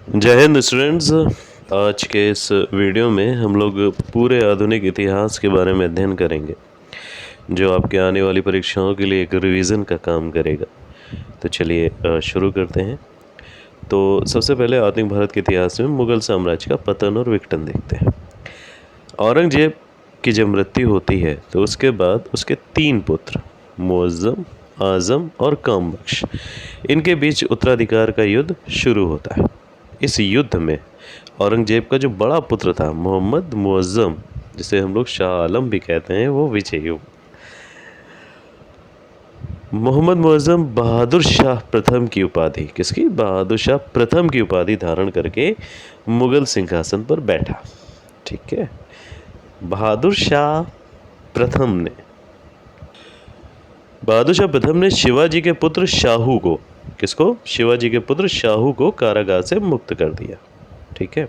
जय हिंद स्टूडेंट्स। आज के इस वीडियो में हम लोग पूरे आधुनिक इतिहास के बारे में अध्ययन करेंगे, जो आपके आने वाली परीक्षाओं के लिए एक रिवीजन का काम करेगा। तो चलिए शुरू करते हैं। तो सबसे पहले आधुनिक भारत के इतिहास में मुगल साम्राज्य का पतन और विघटन देखते हैं। औरंगजेब की जब मृत्यु होती है तो उसके बाद उसके 3 पुत्र मुअज्जम, आजम और कामबख्श, इनके बीच उत्तराधिकार का युद्ध शुरू होता है। इस युद्ध में औरंगजेब का जो बड़ा पुत्र था मोहम्मद मुअज्जम, जिसे हम लोग शाह आलम भी कहते हैं, वो विजयी हुआ। मोहम्मद मुअज्जम बहादुर शाह प्रथम की उपाधि, किसकी? बहादुर शाह प्रथम की उपाधि धारण करके मुगल सिंहासन पर बैठा। ठीक है, बहादुर शाह प्रथम ने शिवाजी के पुत्र शाहू को, किसको? शिवाजी के पुत्र शाहू को कारागार से मुक्त कर दिया। ठीक है,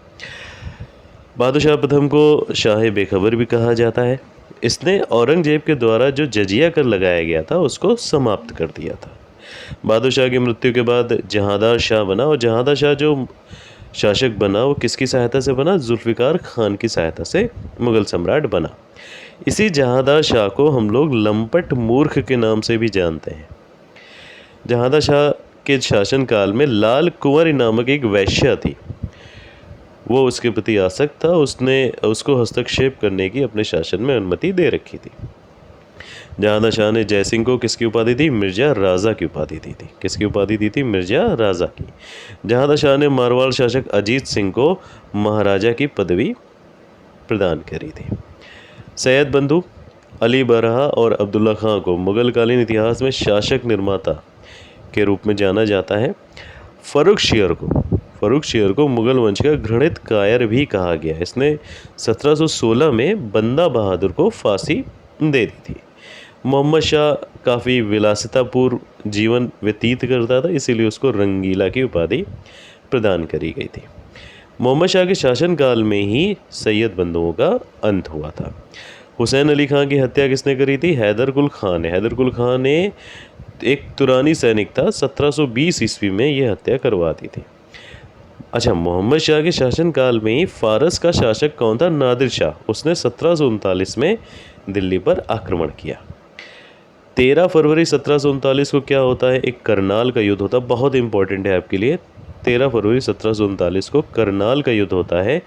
बहादुर शाह प्रथम को शाह बेखबर भी कहा जाता है। इसने औरंगजेब के द्वारा जो जजिया कर लगाया गया था उसको समाप्त कर दिया था। बहादुर शाह की मृत्यु के बाद जहांदार शाह बना, और जहांदार शाह जो शासक बना वो किसकी सहायता से बना? जुल्फ़िकार खान की सहायता से मुगल सम्राट बना। इसी जहांदार शाह को हम लोग लंपट मूर्ख के नाम से भी जानते हैं। जहांदार शाह के शासनकाल में लाल कुंवरी नामक एक वैश्या थी, वो उसके प्रति आसक्त था। उसने उसको हस्तक्षेप करने की अपने शासन में अनुमति दे रखी थी। जहांदार शाह ने जयसिंह को किसकी उपाधि दी? मिर्जा राजा की उपाधि दी थी। किसकी उपाधि दी थी? मिर्जा राजा की। जहांदार शाह ने मारवाड़ शासक अजीत सिंह को महाराजा की पदवी प्रदान करी थी। सैयद बंधु, अली बरहा और अब्दुल्ला खां को मुगलकालीन इतिहास में शासक निर्माता के रूप में जाना जाता है। फर्रुख शेर को मुगल वंश का घृणित कायर भी कहा गया। इसने 1716 में बंदा बहादुर को फांसी दे दी थी। मोहम्मद शाह काफ़ी विलासितापूर्ण जीवन व्यतीत करता था, इसीलिए उसको रंगीला की उपाधि प्रदान करी गई थी। मोहम्मद शाह के शासनकाल में ही सैयद बंधुओं का अंत हुआ था। हुसैन अली खां की हत्या किसने करी थी? हैदर कुल खां ने। हैदर कुल खां ने, एक तुरानी सैनिक था, 1720 ईस्वी में यह हत्या करवा दी थी। अच्छा, मोहम्मद शाह के शासनकाल में ही फारस का शासक कौन था? नादिर शाह। उसने 1739 में दिल्ली पर आक्रमण किया। 13 फरवरी 1739 को क्या होता है? एक करनाल का युद्ध होता है, बहुत इंपॉर्टेंट है आपके लिए। 13 फरवरी 1739 को करनाल का युद्ध होता है।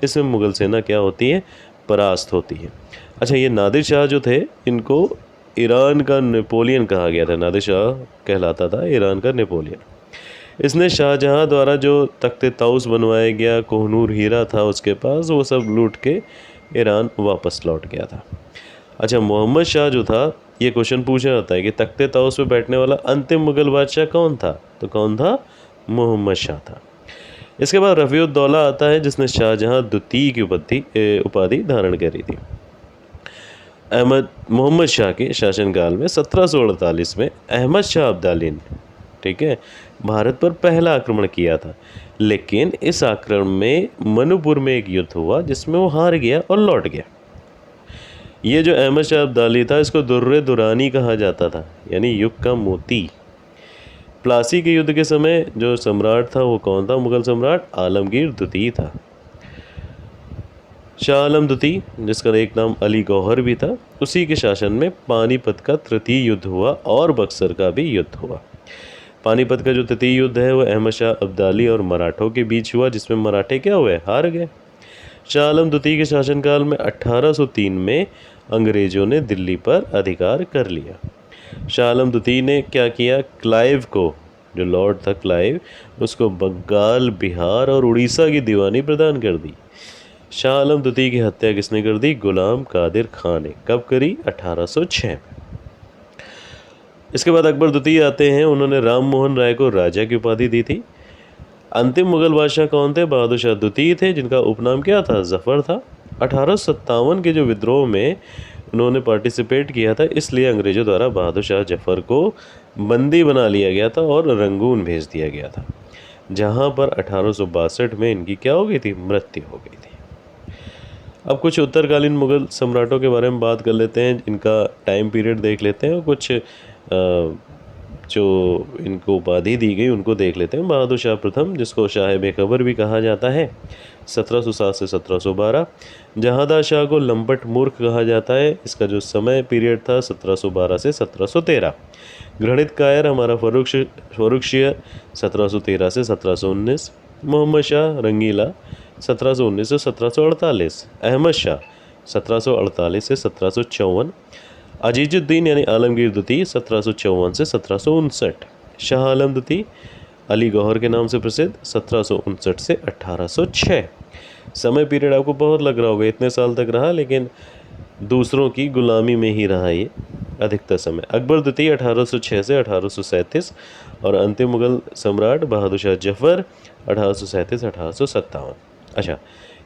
इसमें मुगल सेना क्या होती है? परास्त होती है। अच्छा, ये नादिर शाह जो थे, इनको ईरान का नेपोलियन कहा गया था। नादिर शाह कहलाता था ईरान का नेपोलियन। इसने शाहजहां द्वारा जो तख्ते ताउस बनवाया गया, कोहनूर हीरा था उसके पास, वो सब लूट के ईरान वापस लौट गया था। अच्छा, मोहम्मद शाह जो था, ये क्वेश्चन पूछा जाता है कि तख्ते ताउस पे बैठने वाला अंतिम मुगल बादशाह कौन था? तो कौन था? मोहम्मद शाह था। इसके बाद रफ़ीउद्दौला आता है, जिसने शाहजहां द्वितीय की उपाधि धारण करी थी। मोहम्मद शाह के शासनकाल में 1748 में अहमद शाह अब्दाली ने, ठीक है, भारत पर पहला आक्रमण किया था। लेकिन इस आक्रमण में मनुपुर में एक युद्ध हुआ जिसमें वो हार गया और लौट गया। ये जो अहमद शाह अब्दाली था, इसको दुर्रे दुरानी कहा जाता था, यानी युग का मोती। प्लासी के युद्ध के समय जो सम्राट था वो कौन था? मुगल सम्राट आलमगीर द्वितीय था। शाह आलम द्वितीय, जिसका एक नाम अली गौहर भी था, उसी के शासन में पानीपत का तृतीय युद्ध हुआ और बक्सर का भी युद्ध हुआ। पानीपत का जो तृतीय युद्ध है वो अहमद शाह अब्दाली और मराठों के बीच हुआ, जिसमें मराठे क्या हुए? हार गए। शाह आलम द्वितीय के शासनकाल में 1803 में अंग्रेजों ने दिल्ली पर अधिकार कर लिया। शाह आलम द्वितीय ने क्या किया? क्लाइव को, जो लॉर्ड था क्लाइव, उसको बंगाल, बिहार और उड़ीसा की दीवानी प्रदान कर दी। शाह आलम द्वितीय की हत्या किसने कर दी? गुलाम कादिर खान ने। कब करी? 1806 में। इसके बाद अकबर द्वितीय आते हैं। उन्होंने राम मोहन राय को राजा की उपाधि दी थी। अंतिम मुगल बादशाह कौन थे? बहादुर शाह द्वितीय थे, जिनका उपनाम क्या था? जफ़र था। 1857 के जो विद्रोह में उन्होंने पार्टिसिपेट किया था, इसलिए अंग्रेज़ों द्वारा बहादुर शाह जफ़र को बंदी बना लिया गया था और रंगून भेज दिया गया था, जहां पर 1862 में इनकी क्या हो गई थी? मृत्यु हो गई थी। अब कुछ उत्तरकालीन मुगल सम्राटों के बारे में बात कर लेते हैं, इनका टाइम पीरियड देख लेते हैं और कुछ जो इनको उपाधि दी गई उनको देख लेते हैं। बहादुर शाह प्रथम, जिसको शाह बेखबर भी कहा जाता है, 1707 से 1712। जहांदार शाह को लंपट मूर्ख कहा जाता है, इसका जो समय पीरियड था 1712 से 1713। घृणित कायर हमारा फर्रुख शियर 1713 से 1719। मोहम्मद शाह रंगीला 1719 से 1748। अहमद शाह 1748 से 1754। अजीजुद्दीन यानी आलमगीर द्वितीय 1754 से 1759। शाह आलम द्वितीय अली गौहर के नाम से प्रसिद्ध 1759 से 1806। समय पीरियड आपको बहुत लग रहा होगा, इतने साल तक रहा, लेकिन दूसरों की गुलामी में ही रहा ये अधिकतर समय। अकबर द्वितीय 1806 से 1837 और अंतिम मुगल सम्राट बहादुर शाह जफर 1837 1857। अच्छा,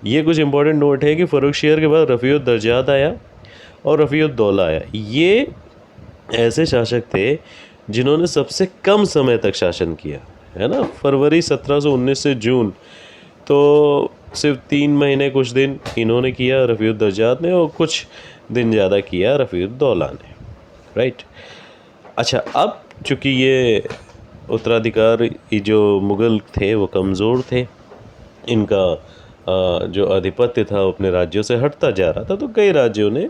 ये कुछ इंपॉर्टेंट नोट है कि फर्रुखशियर के बाद रफ़ीउद्दर्जात आया और रफ़ीउद्दौला आया। ये ऐसे शासक थे जिन्होंने सबसे कम समय तक शासन किया, है ना। फरवरी 1719 से जून, तो सिर्फ 3 महीने कुछ दिन इन्होंने किया रफ़ीउद्दर्जात ने, और कुछ दिन ज़्यादा किया रफ़ीउद्दौला ने, राइट। अच्छा, अब चूँकि ये उत्तराधिकारी जो मुग़ल थे वो कमज़ोर थे, इनका जो आधिपत्य था वो अपने राज्यों से हटता जा रहा था, तो कई राज्यों ने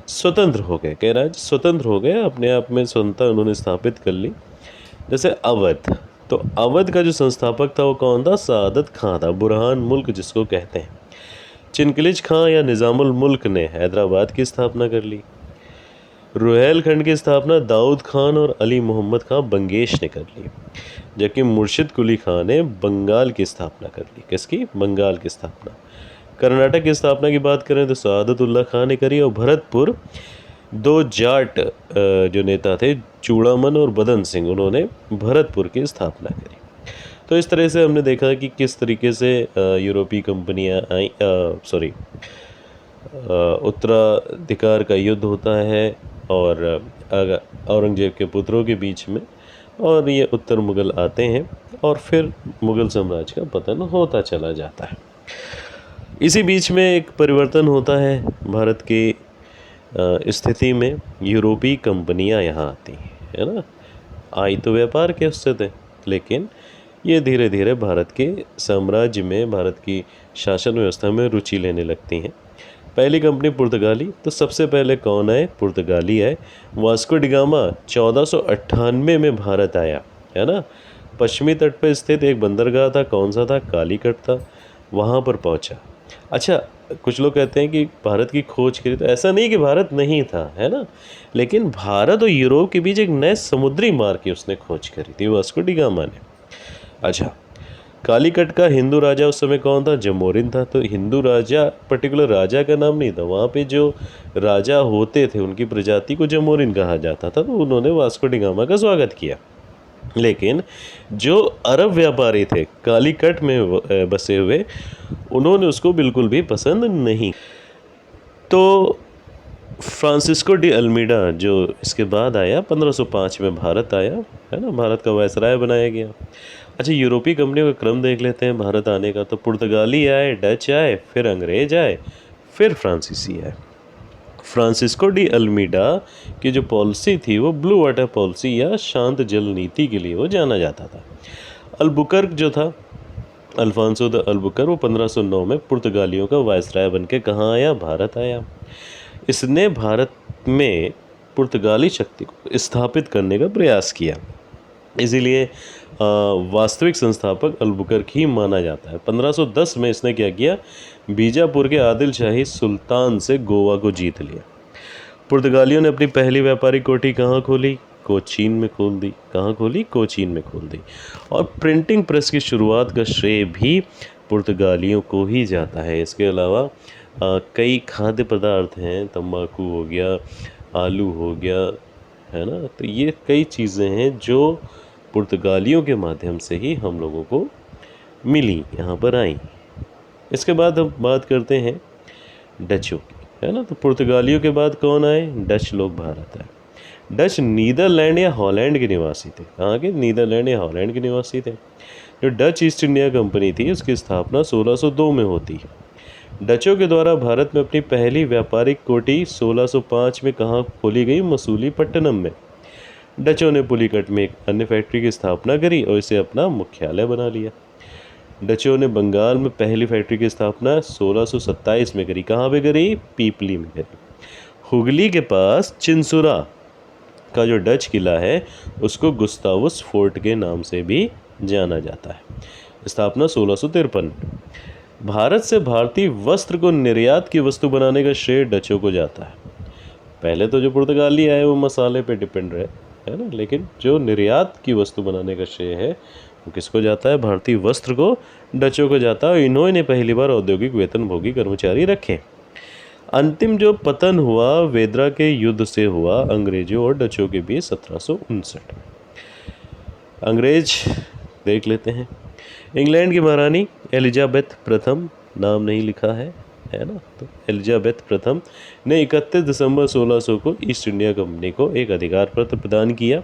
स्वतंत्र हो गए, कई राज्य स्वतंत्र हो गए, अपने आप में स्वतंत्रता उन्होंने स्थापित कर ली। जैसे अवध, तो अवध का जो संस्थापक था वो कौन था? सादत खां था, बुरहान मुल्क जिसको कहते हैं। चिनकलिज खां या निज़ामुल मुल्क ने हैदराबाद की स्थापना कर ली। रुहेलखंड की स्थापना दाऊद खान और अली मोहम्मद खां बंगेश ने कर ली, जबकि मुर्शिद कुली खां ने बंगाल की स्थापना कर ली। किसकी? बंगाल की स्थापना। कर्नाटक की स्थापना की बात करें तो सादतुल्ला खां ने करी, और भरतपुर 2 जाट जो नेता थे, चूड़ामन और बदन सिंह, उन्होंने भरतपुर की स्थापना करी। तो इस तरह से हमने देखा कि किस तरीके से यूरोपीय कंपनियां आई, उत्तराधिकार का युद्ध होता है और औरंगजेब के पुत्रों के बीच में, और ये उत्तर मुग़ल आते हैं और फिर मुग़ल साम्राज्य का पतन होता चला जाता है। इसी बीच में एक परिवर्तन होता है भारत की स्थिति में, यूरोपीय कंपनियां यहाँ आती हैं, है ना। आई तो व्यापार के उससे थे, लेकिन ये धीरे धीरे भारत के साम्राज्य में, भारत की शासन व्यवस्था में रुचि लेने लगती हैं। पहली कंपनी पुर्तगाली, तो सबसे पहले कौन आए? पुर्तगाली आए। वास्को डी गामा 1498 में भारत आया, है ना। पश्चिमी तट पर स्थित एक बंदरगाह था, कौन सा था? कालीकट था, वहाँ पर पहुँचा। अच्छा, कुछ लोग कहते हैं कि भारत की खोज करी, तो ऐसा नहीं कि भारत नहीं था, है ना, लेकिन भारत और यूरोप के बीच एक नए समुद्री मार्ग की उसने खोज करी थी, वास्को डी गामा ने। अच्छा, कालीकट का हिंदू राजा उस समय कौन था? जमोरिन था। तो हिंदू राजा पर्टिकुलर राजा का नाम नहीं था, वहाँ पे जो राजा होते थे उनकी प्रजाति को जमोरिन कहा जाता था, तो उन्होंने वास्को डी गामा का स्वागत किया। लेकिन जो अरब व्यापारी थे कालीकट में बसे हुए, उन्होंने उसको बिल्कुल भी पसंद नहीं। तो फ्रांसिस्को डी अल्मीडा जो इसके बाद आया, 1505 में भारत आया, है ना, भारत का वायसराय बनाया गया। अच्छा, यूरोपीय कंपनियों का क्रम देख लेते हैं भारत आने का। तो पुर्तगाली आए, डच आए, फिर अंग्रेज आए, फिर फ्रांसीसी आए। फ्रांसिस्को डी अल्मीडा की जो पॉलिसी थी वो ब्लू वाटर पॉलिसी या शांत जल नीति के लिए वो जाना जाता था। अल्बुकर्क जो था, अल्फांसो द अल्बुकर्क, वो 1509 में पुर्तगालियों का वायसराय बन के कहाँ आया? भारत आया। इसने भारत में पुर्तगाली शक्ति को स्थापित करने का प्रयास किया, इसीलिए वास्तविक संस्थापक अल्बुकर्क ही माना जाता है। 1510 में इसने क्या किया? बीजापुर के आदिल शाही सुल्तान से गोवा को जीत लिया। पुर्तगालियों ने अपनी पहली व्यापारिक कोठी कहाँ खोली? कोचीन में खोल दी। कहाँ खोली? कोचीन में खोल दी। और प्रिंटिंग प्रेस की शुरुआत का श्रेय भी पुर्तगालियों को ही जाता है। इसके अलावा कई खाद्य पदार्थ हैं, तंबाकू हो गया, आलू हो गया, है ना, तो ये कई चीज़ें हैं जो पुर्तगालियों के माध्यम से ही हम लोगों को मिली, यहाँ पर आई। इसके बाद हम बात करते हैं डचों की, है ना। तो पुर्तगालियों के बाद कौन आए? डच लोग भारत आए। डच नीदरलैंड या हॉलैंड के निवासी थे। कहाँ के? नीदरलैंड या हॉलैंड के निवासी थे। जो डच ईस्ट इंडिया कंपनी थी उसकी स्थापना 1602 में होती है। डचों के द्वारा भारत में अपनी पहली व्यापारिक कोठी 1605 में कहाँ खोली गई? मसूलीपट्टनम में। डचों ने पुलिकट में एक अन्य फैक्ट्री की स्थापना करी और इसे अपना मुख्यालय बना लिया। डचों ने बंगाल में पहली फैक्ट्री की स्थापना 1627 में करी। कहाँ पे करी? पीपली में करी। हुगली के पास चिंसुरा का जो डच किला है उसको गुस्तावुस फोर्ट के नाम से भी जाना जाता है। स्थापना 1653। भारत से भारतीय वस्त्र को निर्यात की वस्तु बनाने का श्रेय डचों को जाता है। पहले तो जो पुर्तगाली आए वो मसाले पे डिपेंड रहे, है ना, लेकिन जो निर्यात की वस्तु बनाने का श्रेय है वो किसको जाता है? भारतीय वस्त्र को डचों को जाता है। और इन्होंने पहली बार औद्योगिक वेतनभोगी कर्मचारी रखे। अंतिम जो पतन हुआ वेदरा के युद्ध से हुआ अंग्रेजों और डचों के बीच 1759। अंग्रेज देख लेते हैं। इंग्लैंड की महारानी एलिजाबेथ प्रथम, नाम नहीं लिखा है ना, तो एलिजाबेथ प्रथम ने 31 दिसंबर 1600 को ईस्ट इंडिया कंपनी को एक अधिकार पत्र प्रदान किया।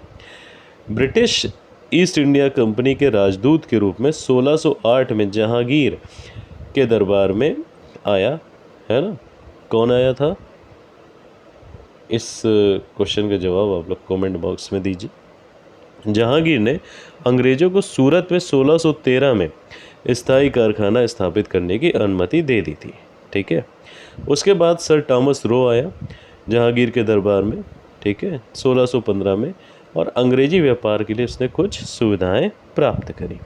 ब्रिटिश ईस्ट इंडिया कंपनी के राजदूत के रूप में 1608 में जहांगीर के दरबार में आया, है ना। कौन आया था? इस क्वेश्चन का जवाब आप लोग कमेंट बॉक्स में दीजिए। जहांगीर ने अंग्रेजों को सूरत में 1613 में स्थायी कारखाना स्थापित करने की अनुमति दे दी थी, ठीक है। उसके बाद सर थॉमस रो आया जहांगीर के दरबार में, ठीक है, 1615 में, और अंग्रेजी व्यापार के लिए उसने कुछ सुविधाएं प्राप्त करी।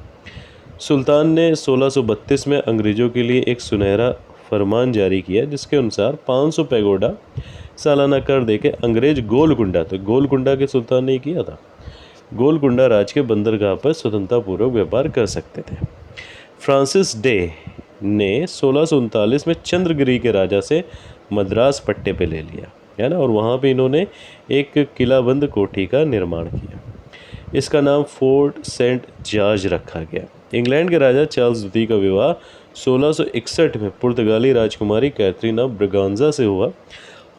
सुल्तान ने 1632 में अंग्रेजों के लिए एक सुनहरा फरमान जारी किया जिसके अनुसार 500 पैगोडा सालाना कर देके अंग्रेज गोलकुंडा, तो गोलकुंडा के सुल्तान ने किया था, गोलकुंडा राज के बंदरगाह पर स्वतंत्रतापूर्वक व्यापार कर सकते थे। फ्रांसिस डे ने 1639 में चंद्रगिरी के राजा से मद्रास पट्टे पे ले लिया, है ना, और वहाँ पे इन्होंने एक किलाबंद कोठी का निर्माण किया। इसका नाम फोर्ट सेंट जॉर्ज रखा गया। इंग्लैंड के राजा चार्ल्स द्वितीय का विवाह 1661 में पुर्तगाली राजकुमारी कैथरीना ब्रगांजा से हुआ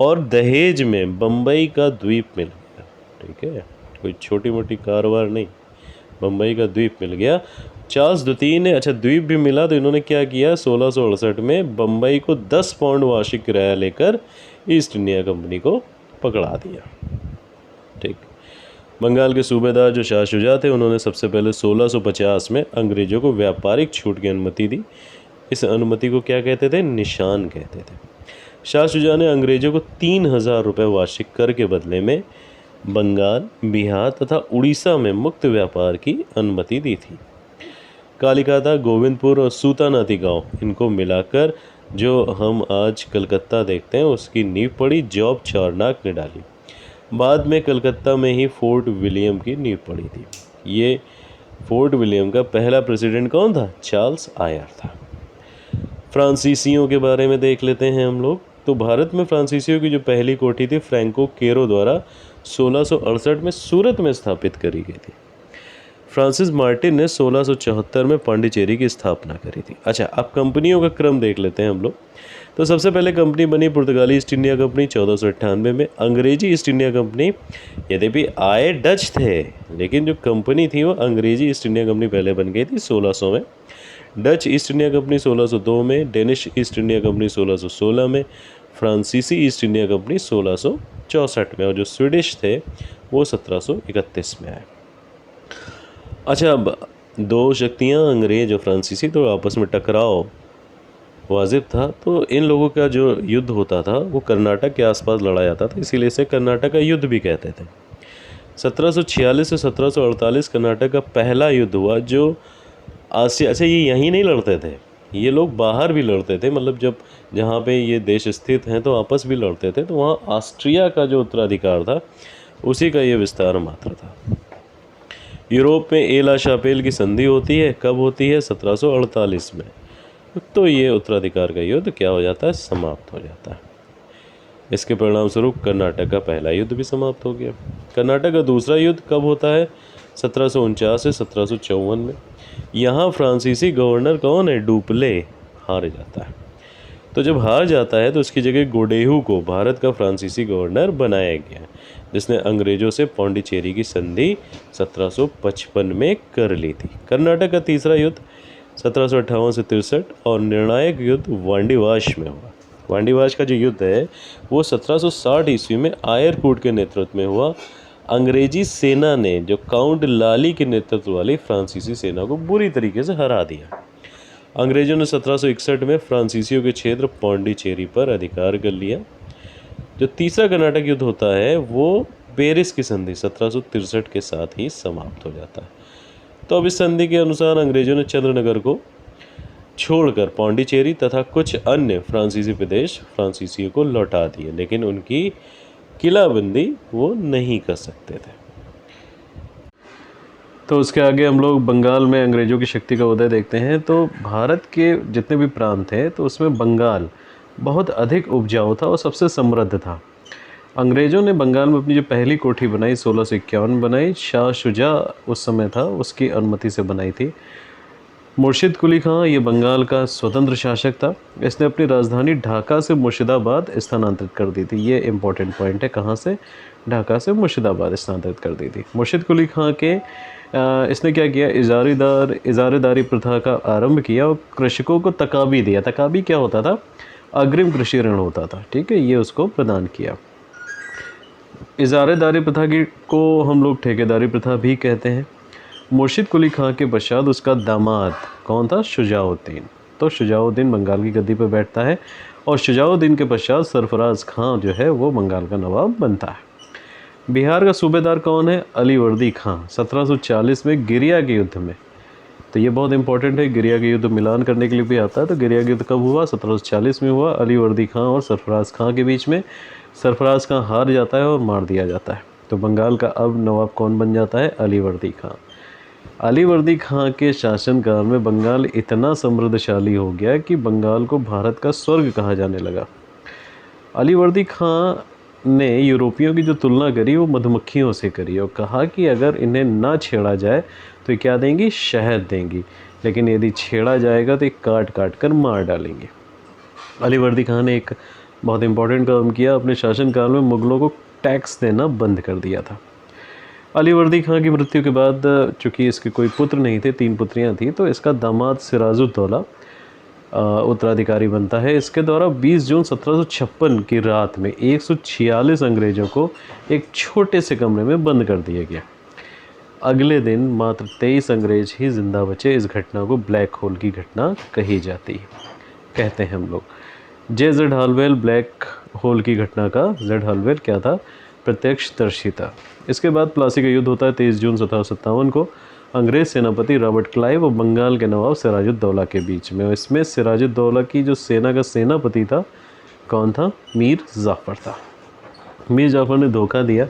और दहेज में बम्बई का द्वीप मिल गया, ठीक है, कोई छोटी मोटी कारोबार नहीं, बम्बई का द्वीप मिल गया। चार्ल्स द्वितीय ने, अच्छा द्वीप भी मिला तो इन्होंने क्या किया, 1668 में बम्बई को 10 पाउंड वार्षिक किराया लेकर ईस्ट इंडिया कंपनी को पकड़ा दिया, ठीक। बंगाल के सूबेदार जो शाह शुजा थे उन्होंने सबसे पहले 1650 में अंग्रेजों को व्यापारिक छूट की अनुमति दी। इस अनुमति को क्या कहते थे? निशान कहते थे। शाह शुजा ने अंग्रेजों को 3000 रुपये वार्षिक कर के बदले में बंगाल, बिहार तथा उड़ीसा में मुक्त व्यापार की अनुमति दी थी। कालिकाता, गोविंदपुर और सूतानाती गांव, इनको मिलाकर जो हम आज कलकत्ता देखते हैं उसकी नींव पड़ी जॉब चारनाक ने डाली। बाद में कलकत्ता में ही फोर्ट विलियम की नींव पड़ी थी। ये फोर्ट विलियम का पहला प्रेसिडेंट कौन था? चार्ल्स आयर था। फ्रांसीसियों के बारे में देख लेते हैं हम लोग। तो भारत में फ्रांसीसियों की जो पहली कोठी थी फ्रैंको केरो द्वारा 1668 में सूरत में स्थापित करी गई थी। फ्रांसिस मार्टिन ने 1674 में पांडिचेरी की स्थापना करी थी। अच्छा, अब कंपनियों का क्रम देख लेते हैं हम लोग। तो सबसे पहले कंपनी बनी पुर्तगाली ईस्ट इंडिया कंपनी 1498 में। अंग्रेजी ईस्ट इंडिया कंपनी, यद्यपि आए डच थे लेकिन जो कंपनी थी वो अंग्रेजी ईस्ट इंडिया कंपनी पहले बन गई थी 1600 में। डच ईस्ट इंडिया कंपनी 1602 में, डेनिश ईस्ट इंडिया कंपनी 1616 में, फ्रांसीसी ईस्ट इंडिया कंपनी 1664 में, और जो स्वीडिश थे वो 1731 में आए। अच्छा, अब दो शक्तियाँ अंग्रेज और फ्रांसीसी, तो आपस में टकराव वाजिब था। तो इन लोगों का जो युद्ध होता था वो कर्नाटक के आसपास लड़ा जाता था, इसीलिए इसे कर्नाटक का युद्ध भी कहते थे। 1746 से 1748 कर्नाटक का पहला युद्ध हुआ जो आसिया, अच्छा ये यहीं नहीं लड़ते थे, ये लोग बाहर भी लड़ते थे, मतलब जब जहाँ पे ये देश स्थित हैं तो आपस भी लड़ते थे। तो वहाँ ऑस्ट्रिया का जो उत्तराधिकार था उसी का ये विस्तार मात्र था। यूरोप में एला शापेल की संधि होती है, कब होती है? 1748 में। तो ये उत्तराधिकार का युद्ध क्या हो जाता है? समाप्त हो जाता है। इसके परिणाम स्वरूप कर्नाटक का पहला युद्ध भी समाप्त हो गया। कर्नाटक का दूसरा युद्ध कब होता है? 1749 से 1754 में। यहाँ फ्रांसीसी गवर्नर कौन है? डुप्ले हार जाता है। तो जब हार जाता है तो उसकी जगह गोडेहू को भारत का फ्रांसीसी गवर्नर बनाया गया, जिसने अंग्रेजों से पौंडीचेरी की संधि 1755 में कर ली थी। कर्नाटक का तीसरा युद्ध 1758 से 63 और निर्णायक युद्ध वांडीवाश में हुआ। वांडीवाश का जो युद्ध है वो 1760 ईस्वी में आयरकूट के नेतृत्व में हुआ। अंग्रेजी सेना ने जो काउंट लाली के नेतृत्व वाली फ्रांसीसी सेना को बुरी तरीके से हरा दिया। अंग्रेजों ने 1761 में फ्रांसीसियों के क्षेत्र पौंडीचेरी पर अधिकार कर लिया। जो तीसरा कर्नाटक युद्ध होता है वो पेरिस की संधि 1763 के साथ ही समाप्त हो जाता है। तो अब इस संधि के अनुसार अंग्रेजों ने चंद्रनगर को छोड़कर पौंडीचेरी तथा कुछ अन्य फ्रांसीसी प्रदेश फ्रांसीसियों को लौटा दिए, लेकिन उनकी किलाबंदी वो नहीं कर सकते थे। तो उसके आगे हम लोग बंगाल में अंग्रेज़ों की शक्ति का उदय देखते हैं। तो भारत के जितने भी प्रांत थे तो उसमें बंगाल बहुत अधिक उपजाऊ था और सबसे समृद्ध था। अंग्रेज़ों ने बंगाल में अपनी जो पहली कोठी बनाई 1651 बनाई, शाह शुजा उस समय था, उसकी अनुमति से बनाई थी। मुर्शिद कुली खां ये बंगाल का स्वतंत्र शासक था। इसने अपनी राजधानी ढाका से मुर्शिदाबाद स्थानांतरित कर दी थी। ये इम्पोर्टेंट पॉइंट है, कहाँ से? ढाका से मुर्शिदाबाद स्थानांतरित कर दी थी। मुर्शिद कुली खां के इसने क्या किया, इजारेदारी प्रथा का आरंभ किया और कृषकों को तकाबी दिया। तकाबी क्या होता था? अग्रिम कृषि ऋण होता था, ठीक है, ये उसको प्रदान किया। इजारेदारी प्रथा को हम लोग ठेकेदारी प्रथा भी कहते हैं। मुर्शिद कुली खां के पश्चात उसका दामाद कौन था? शुजाउद्दीन। तो शुजाउद्दीन बंगाल की गद्दी पर बैठता है और शुजाउद्दीन के पश्चात सरफराज खां जो है वो बंगाल का नवाब बनता है। बिहार का सूबेदार कौन है? अलीवर्दी खां, 1740 में गिरिया के युद्ध में। तो ये बहुत इंपॉर्टेंट है, गिरिया के युद्ध मिलान करने के लिए भी आता है। तो गिरिया के युद्ध कब हुआ? 1740 में हुआ, अलीवर्दी खां और सरफराज खां के बीच में। सरफराज खां हार जाता है और मार दिया जाता है। तो बंगाल का अब नवाब कौन बन जाता है? अलीवर्दी खां। अलीवर्दी खां के शासनकाल में बंगाल इतना समृद्धशाली हो गया कि बंगाल को भारत का स्वर्ग कहा जाने लगा। अलीवर्दी खां ने यूरोपियों की जो तुलना करी वो मधुमक्खियों से करी और कहा कि अगर इन्हें ना छेड़ा जाए तो ये क्या देंगी? शहद देंगी, लेकिन यदि छेड़ा जाएगा तो ये काट काट कर मार डालेंगे। अलीवर्दी खां ने एक बहुत इंपॉर्टेंट काम किया, अपने शासनकाल में मुग़लों को टैक्स देना बंद कर दिया था। अलीवर्दी खां की मृत्यु के बाद चूँकि इसके कोई पुत्र नहीं थे, 3 पुत्रियां थी, तो इसका दामाद सिराजुद्दौला उत्तराधिकारी बनता है। इसके द्वारा 20 जून 1756 की रात में 146 अंग्रेज़ों को एक छोटे से कमरे में बंद कर दिया गया। अगले दिन मात्र 23 अंग्रेज ही जिंदा बचे। इस घटना को ब्लैक होल की घटना कही जाती है, कहते हैं हम लोग। जेड हालवेल ब्लैक होल की घटना का, जेड हालवेल क्या था? प्रत्यक्षदर्शी था। इसके बाद प्लासी का युद्ध होता है 23 जून 1757 को अंग्रेज सेनापति रॉबर्ट क्लाइव और बंगाल के नवाब सिराजुद्दौला के बीच में। इसमें सिराजुद्दौला की जो सेना का सेनापति था कौन था? मीर जाफ़र था। मीर जाफ़र ने धोखा दिया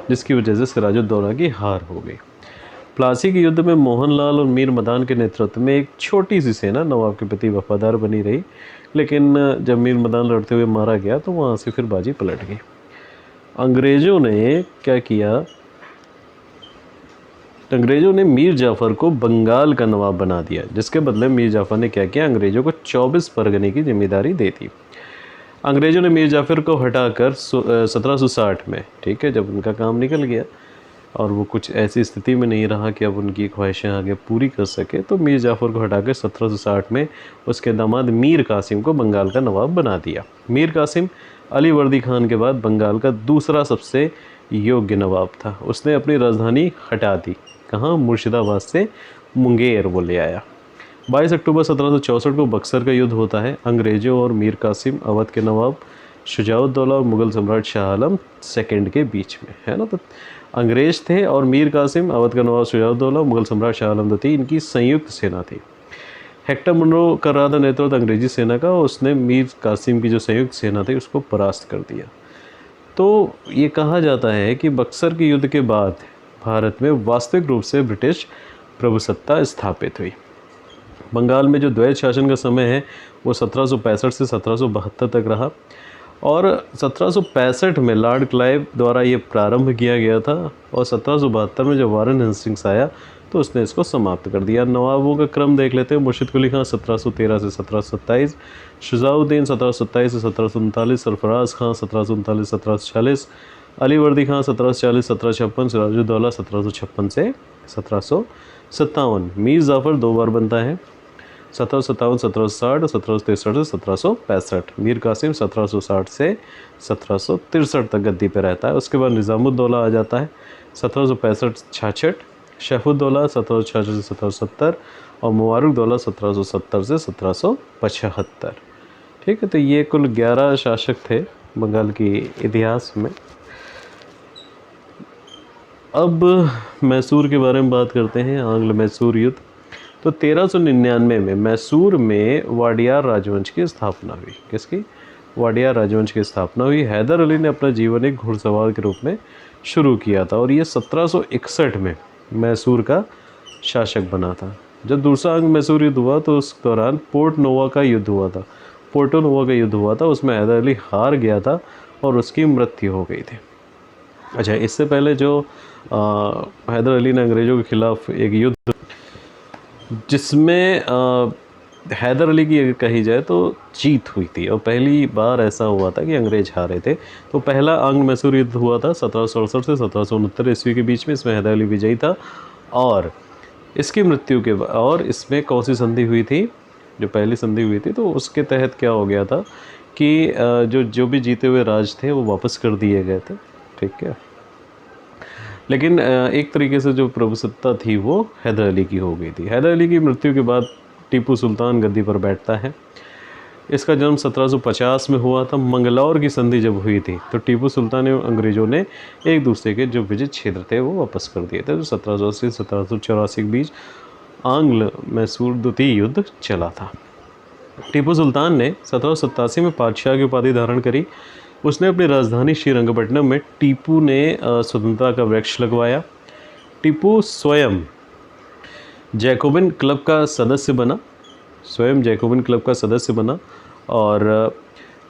जिसकी वजह से सिराजुद्दौला की हार हो गई। प्लासी के युद्ध में मोहनलाल और मीर मदान के नेतृत्व में एक छोटी सी सेना नवाब के प्रति वफादार बनी रही, लेकिन जब मीर मदान लड़ते हुए मारा गया तो वहाँ से फिर बाजी पलट गई। अंग्रेज़ों ने क्या किया? अंग्रेज़ों ने मीर जाफ़र को बंगाल का नवाब बना दिया, जिसके बदले मीर जाफ़र ने क्या किया? अंग्रेज़ों को 24 परगने की जिम्मेदारी दे दी। अंग्रेज़ों ने मीर जाफ़र को हटाकर 1760 में, ठीक है, जब उनका काम निकल गया और वो कुछ ऐसी स्थिति में नहीं रहा कि अब उनकी ख्वाहिशें आगे पूरी कर सके, तो मीर जाफ़र को हटाकर 1760 में उसके दामाद मीर कासिम को बंगाल का नवाब बना दिया। मीर कासिम अलीवर्दी खान के बाद बंगाल का दूसरा सबसे योग्य नवाब था। उसने अपनी राजधानी हटा दी, कहाँ? मुर्शिदाबाद से मुंगेर वो ले आया। 22 अक्टूबर 1764 को बक्सर का युद्ध होता है अंग्रेज़ों और मीर कासिम, अवध के नवाब शुजाउद्दौला और मुग़ल सम्राट शाह आलम सेकंड के बीच में, है ना। तो अंग्रेज़ थे और मीर कासिम, अवध का नवाब शुजाउद्दौला, मुग़ल सम्राट शाह आलम थी, इनकी संयुक्त सेना थी। हेक्टर मुनरो कर रहा था नेतृत्व अंग्रेजी सेना का, उसने मीर कासिम की जो संयुक्त सेना थी उसको परास्त कर दिया। तो ये कहा जाता है कि बक्सर के युद्ध के बाद भारत में वास्तविक रूप से ब्रिटिश प्रभुसत्ता स्थापित हुई। बंगाल में जो द्वैत शासन का समय है वो 1765 से 1772 तक रहा और 1765 में लॉर्ड क्लाइव द्वारा ये प्रारंभ किया गया था और 1772 में जब वारेन हेस्टिंग्स आया तो उसने इसको समाप्त कर दिया। नवाबों का क्रम देख लेते हैं। मुर्शिद कुली खां 1713 से 1727, शुजाउद्दीन 1727 से 1739, सरफराज खां 1739 से 1746, अलीवर्दी खां 1740 1756, सिराजुद्दौला 1756 से 1757। मीर जाफ़र 2 बार बनता है, 1757 1760, 1763 से 1765। मीर कासिम 1760 से 1763 तक गद्दी पे रहता है। उसके बाद निज़ामुद्दौला आ जाता है 1765-66, शैफुद्दौला 1766 से 1770 और मुबारकदौला 1770 से 1775। ठीक है, तो ये कुल 11 शासक थे बंगाल के इतिहास में। अब मैसूर के बारे में बात करते हैं, आंग्ल मैसूर युद्ध। तो 1399 में मैसूर में वाडियार राजवंश की स्थापना हुई। किसकी? वाडियार राजवंश की स्थापना हुई। हैदर अली ने अपना जीवन एक घुड़सवार के रूप में शुरू किया था और ये 1761 में मैसूर का शासक बना था। जब दूसरा आंग्ल मैसूर युद्ध हुआ तो उस दौरान पोर्ट नोवा का युद्ध हुआ था। पोर्टो नोवा का युद्ध हुआ था, उसमें हैदर अली हार गया था और उसकी मृत्यु हो गई थी। अच्छा, इससे पहले जो हैदर अली ने अंग्रेज़ों के खिलाफ एक युद्ध, जिसमें हैदर अली की अगर कही जाए तो जीत हुई थी और पहली बार ऐसा हुआ था कि अंग्रेज हारे थे। तो पहला आंग्ल मैसूर युद्ध हुआ था 1767 से 1769 ईस्वी के बीच में। इसमें हैदर अली विजयी था और इसकी मृत्यु के बाद, और इसमें कौन सी संधि हुई थी? जो पहली संधि हुई थी, तो उसके तहत क्या हो गया था कि जो भी जीते हुए राज थे वो वापस कर दिए गए थे। ठीक है, लेकिन एक तरीके से जो प्रभुसत्ता थी वो हैदर अली की हो गई थी। हैदर अली की मृत्यु के बाद टीपू सुल्तान गद्दी पर बैठता है। इसका जन्म 1750 में हुआ था। मंगलौर की संधि जब हुई थी तो टीपू सुल्तान एवं अंग्रेज़ों ने एक दूसरे के जो विजित क्षेत्र थे वो वापस कर दिए थे। तो 1780 से 1784 के बीच आंग्ल मैसूर द्वितीय युद्ध चला था। टीपू सुल्तान ने 1787 में पातशाह की उपाधि धारण करी। उसने अपनी राजधानी श्रीरंगपट्टनम में टीपू ने स्वतंत्रता का वृक्ष लगवाया। टीपू स्वयं जैकोबिन क्लब का सदस्य बना, और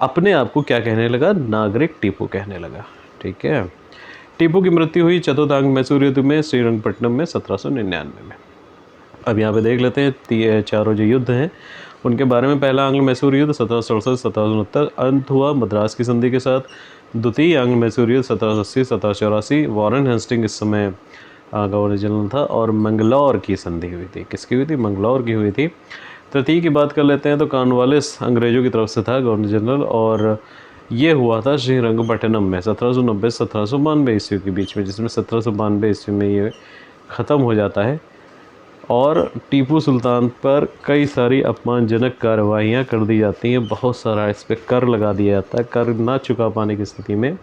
अपने आप को क्या कहने लगा? नागरिक टीपू कहने लगा। ठीक है, टीपू की मृत्यु हुई चतुर्थ आंग्ल मैसूर युद्ध में श्रीरंगपट्टनम में 1799 में। अब यहाँ पे देख लेते हैं चारों जो युद्ध हैं उनके बारे में। पहला आंग्ल मैसूर युद्ध 1767 1769 अंत हुआ मद्रास की संधि के साथ। द्वितीय आंग्ल मैसूर युद्ध 1780 1784, वॉरेन हेस्टिंग इस समय गवर्नर जनरल था और मंगलौर की संधि हुई थी। किसकी हुई थी? मंगलौर की हुई थी। तृतीय की बात कर लेते हैं तो कॉर्नवालिस अंग्रेज़ों की तरफ से था गवर्नर जनरल, और ये हुआ था श्रीरंगपट्टनम में 1790 से 1792 ईस्वी के बीच में, जिसमें 1792 ईस्वी में ये ख़त्म हो जाता है। और टीपू सुल्तान पर कई सारी अपमानजनक कार्रवाइयाँ कर दी जाती हैं। बहुत सारा इस पर कर लगा दिया जाता है। कर ना चुका पाने की स्थिति में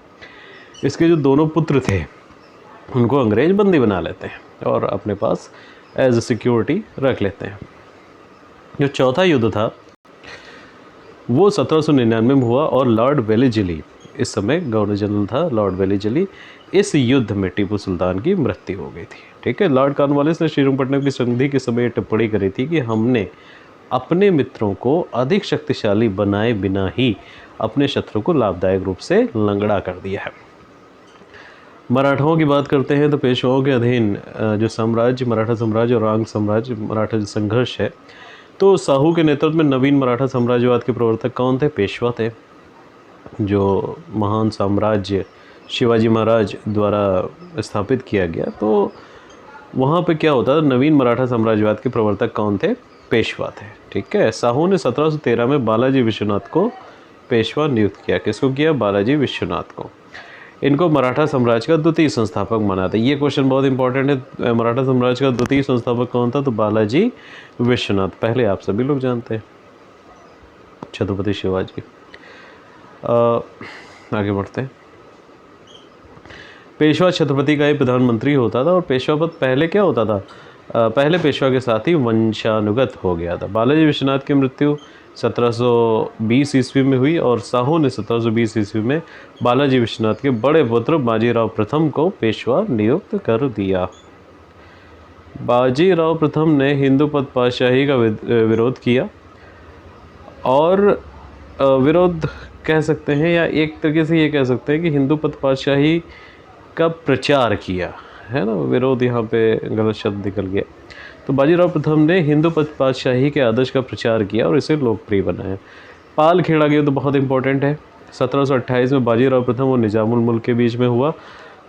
इसके जो दोनों पुत्र थे उनको अंग्रेज बंदी बना लेते हैं और अपने पास एज ए सिक्योरिटी रख लेते हैं। जो चौथा युद्ध था वो 1799 में हुआ और लॉर्ड वेलिजिली इस समय गवर्नर जनरल था। लॉर्ड वेलिजिली, इस युद्ध में टीपू सुल्तान की मृत्यु हो गई थी। ठीक है, लॉर्ड कॉर्नवालिस ने श्रीरंगपट्टनम की संधि के समय टिप्पणी करी थी कि हमने अपने मित्रों को अधिक शक्तिशाली बनाए बिना ही अपने शत्रु को लाभदायक रूप से लंगड़ा कर दिया है। मराठाओं की बात करते हैं तो पेशवाओं के अधीन जो साम्राज्य, मराठा साम्राज्य और आंग्ल साम्राज्य, मराठा जो संघर्ष है, तो साहू के नेतृत्व में नवीन मराठा साम्राज्यवाद के प्रवर्तक कौन थे? पेशवा थे। जो महान साम्राज्य शिवाजी महाराज द्वारा स्थापित किया गया, तो वहाँ पे क्या होता था? नवीन मराठा साम्राज्यवाद के प्रवर्तक कौन थे? पेशवा थे। ठीक है, साहू ने 1713 में बालाजी विश्वनाथ को पेशवा नियुक्त किया। किसको किया? बालाजी विश्वनाथ को। इनको मराठा साम्राज्य का द्वितीय संस्थापक माना था। ये क्वेश्चन बहुत इंपॉर्टेंट है। मराठा साम्राज्य का द्वितीय संस्थापक कौन था? तो बालाजी विश्वनाथ। पहले आप सभी लोग जानते हैं, छत्रपति शिवाजी। आगे बढ़ते हैं। पेशवा छत्रपति का ही प्रधानमंत्री होता था और पेशवा पद पहले क्या होता था? पहले पेशवा के साथ ही वंशानुगत हो गया था। बालाजी विश्वनाथ की मृत्यु 1720 ईस्वी में हुई और साहू ने 1720 ईस्वी में बालाजी विश्वनाथ के बड़े पुत्र बाजीराव प्रथम को पेशवा नियुक्त कर दिया। बाजीराव प्रथम ने हिंदू पद पातशाही का विरोध किया और विरोध कह सकते हैं, या एक तरीके से ये कह सकते हैं कि हिंदू पद पातशाही का प्रचार किया है ना। विरोध यहाँ पे गलत शब्द निकल गया। तो बाजीराव प्रथम ने हिंदू पद पातशाही के आदर्श का प्रचार किया और इसे लोकप्रिय बनाया। पाल खेड़ा का युद्ध बहुत इंपॉर्टेंट है। 1728 में बाजीराव प्रथम और निजामुल मुल्क के बीच में हुआ।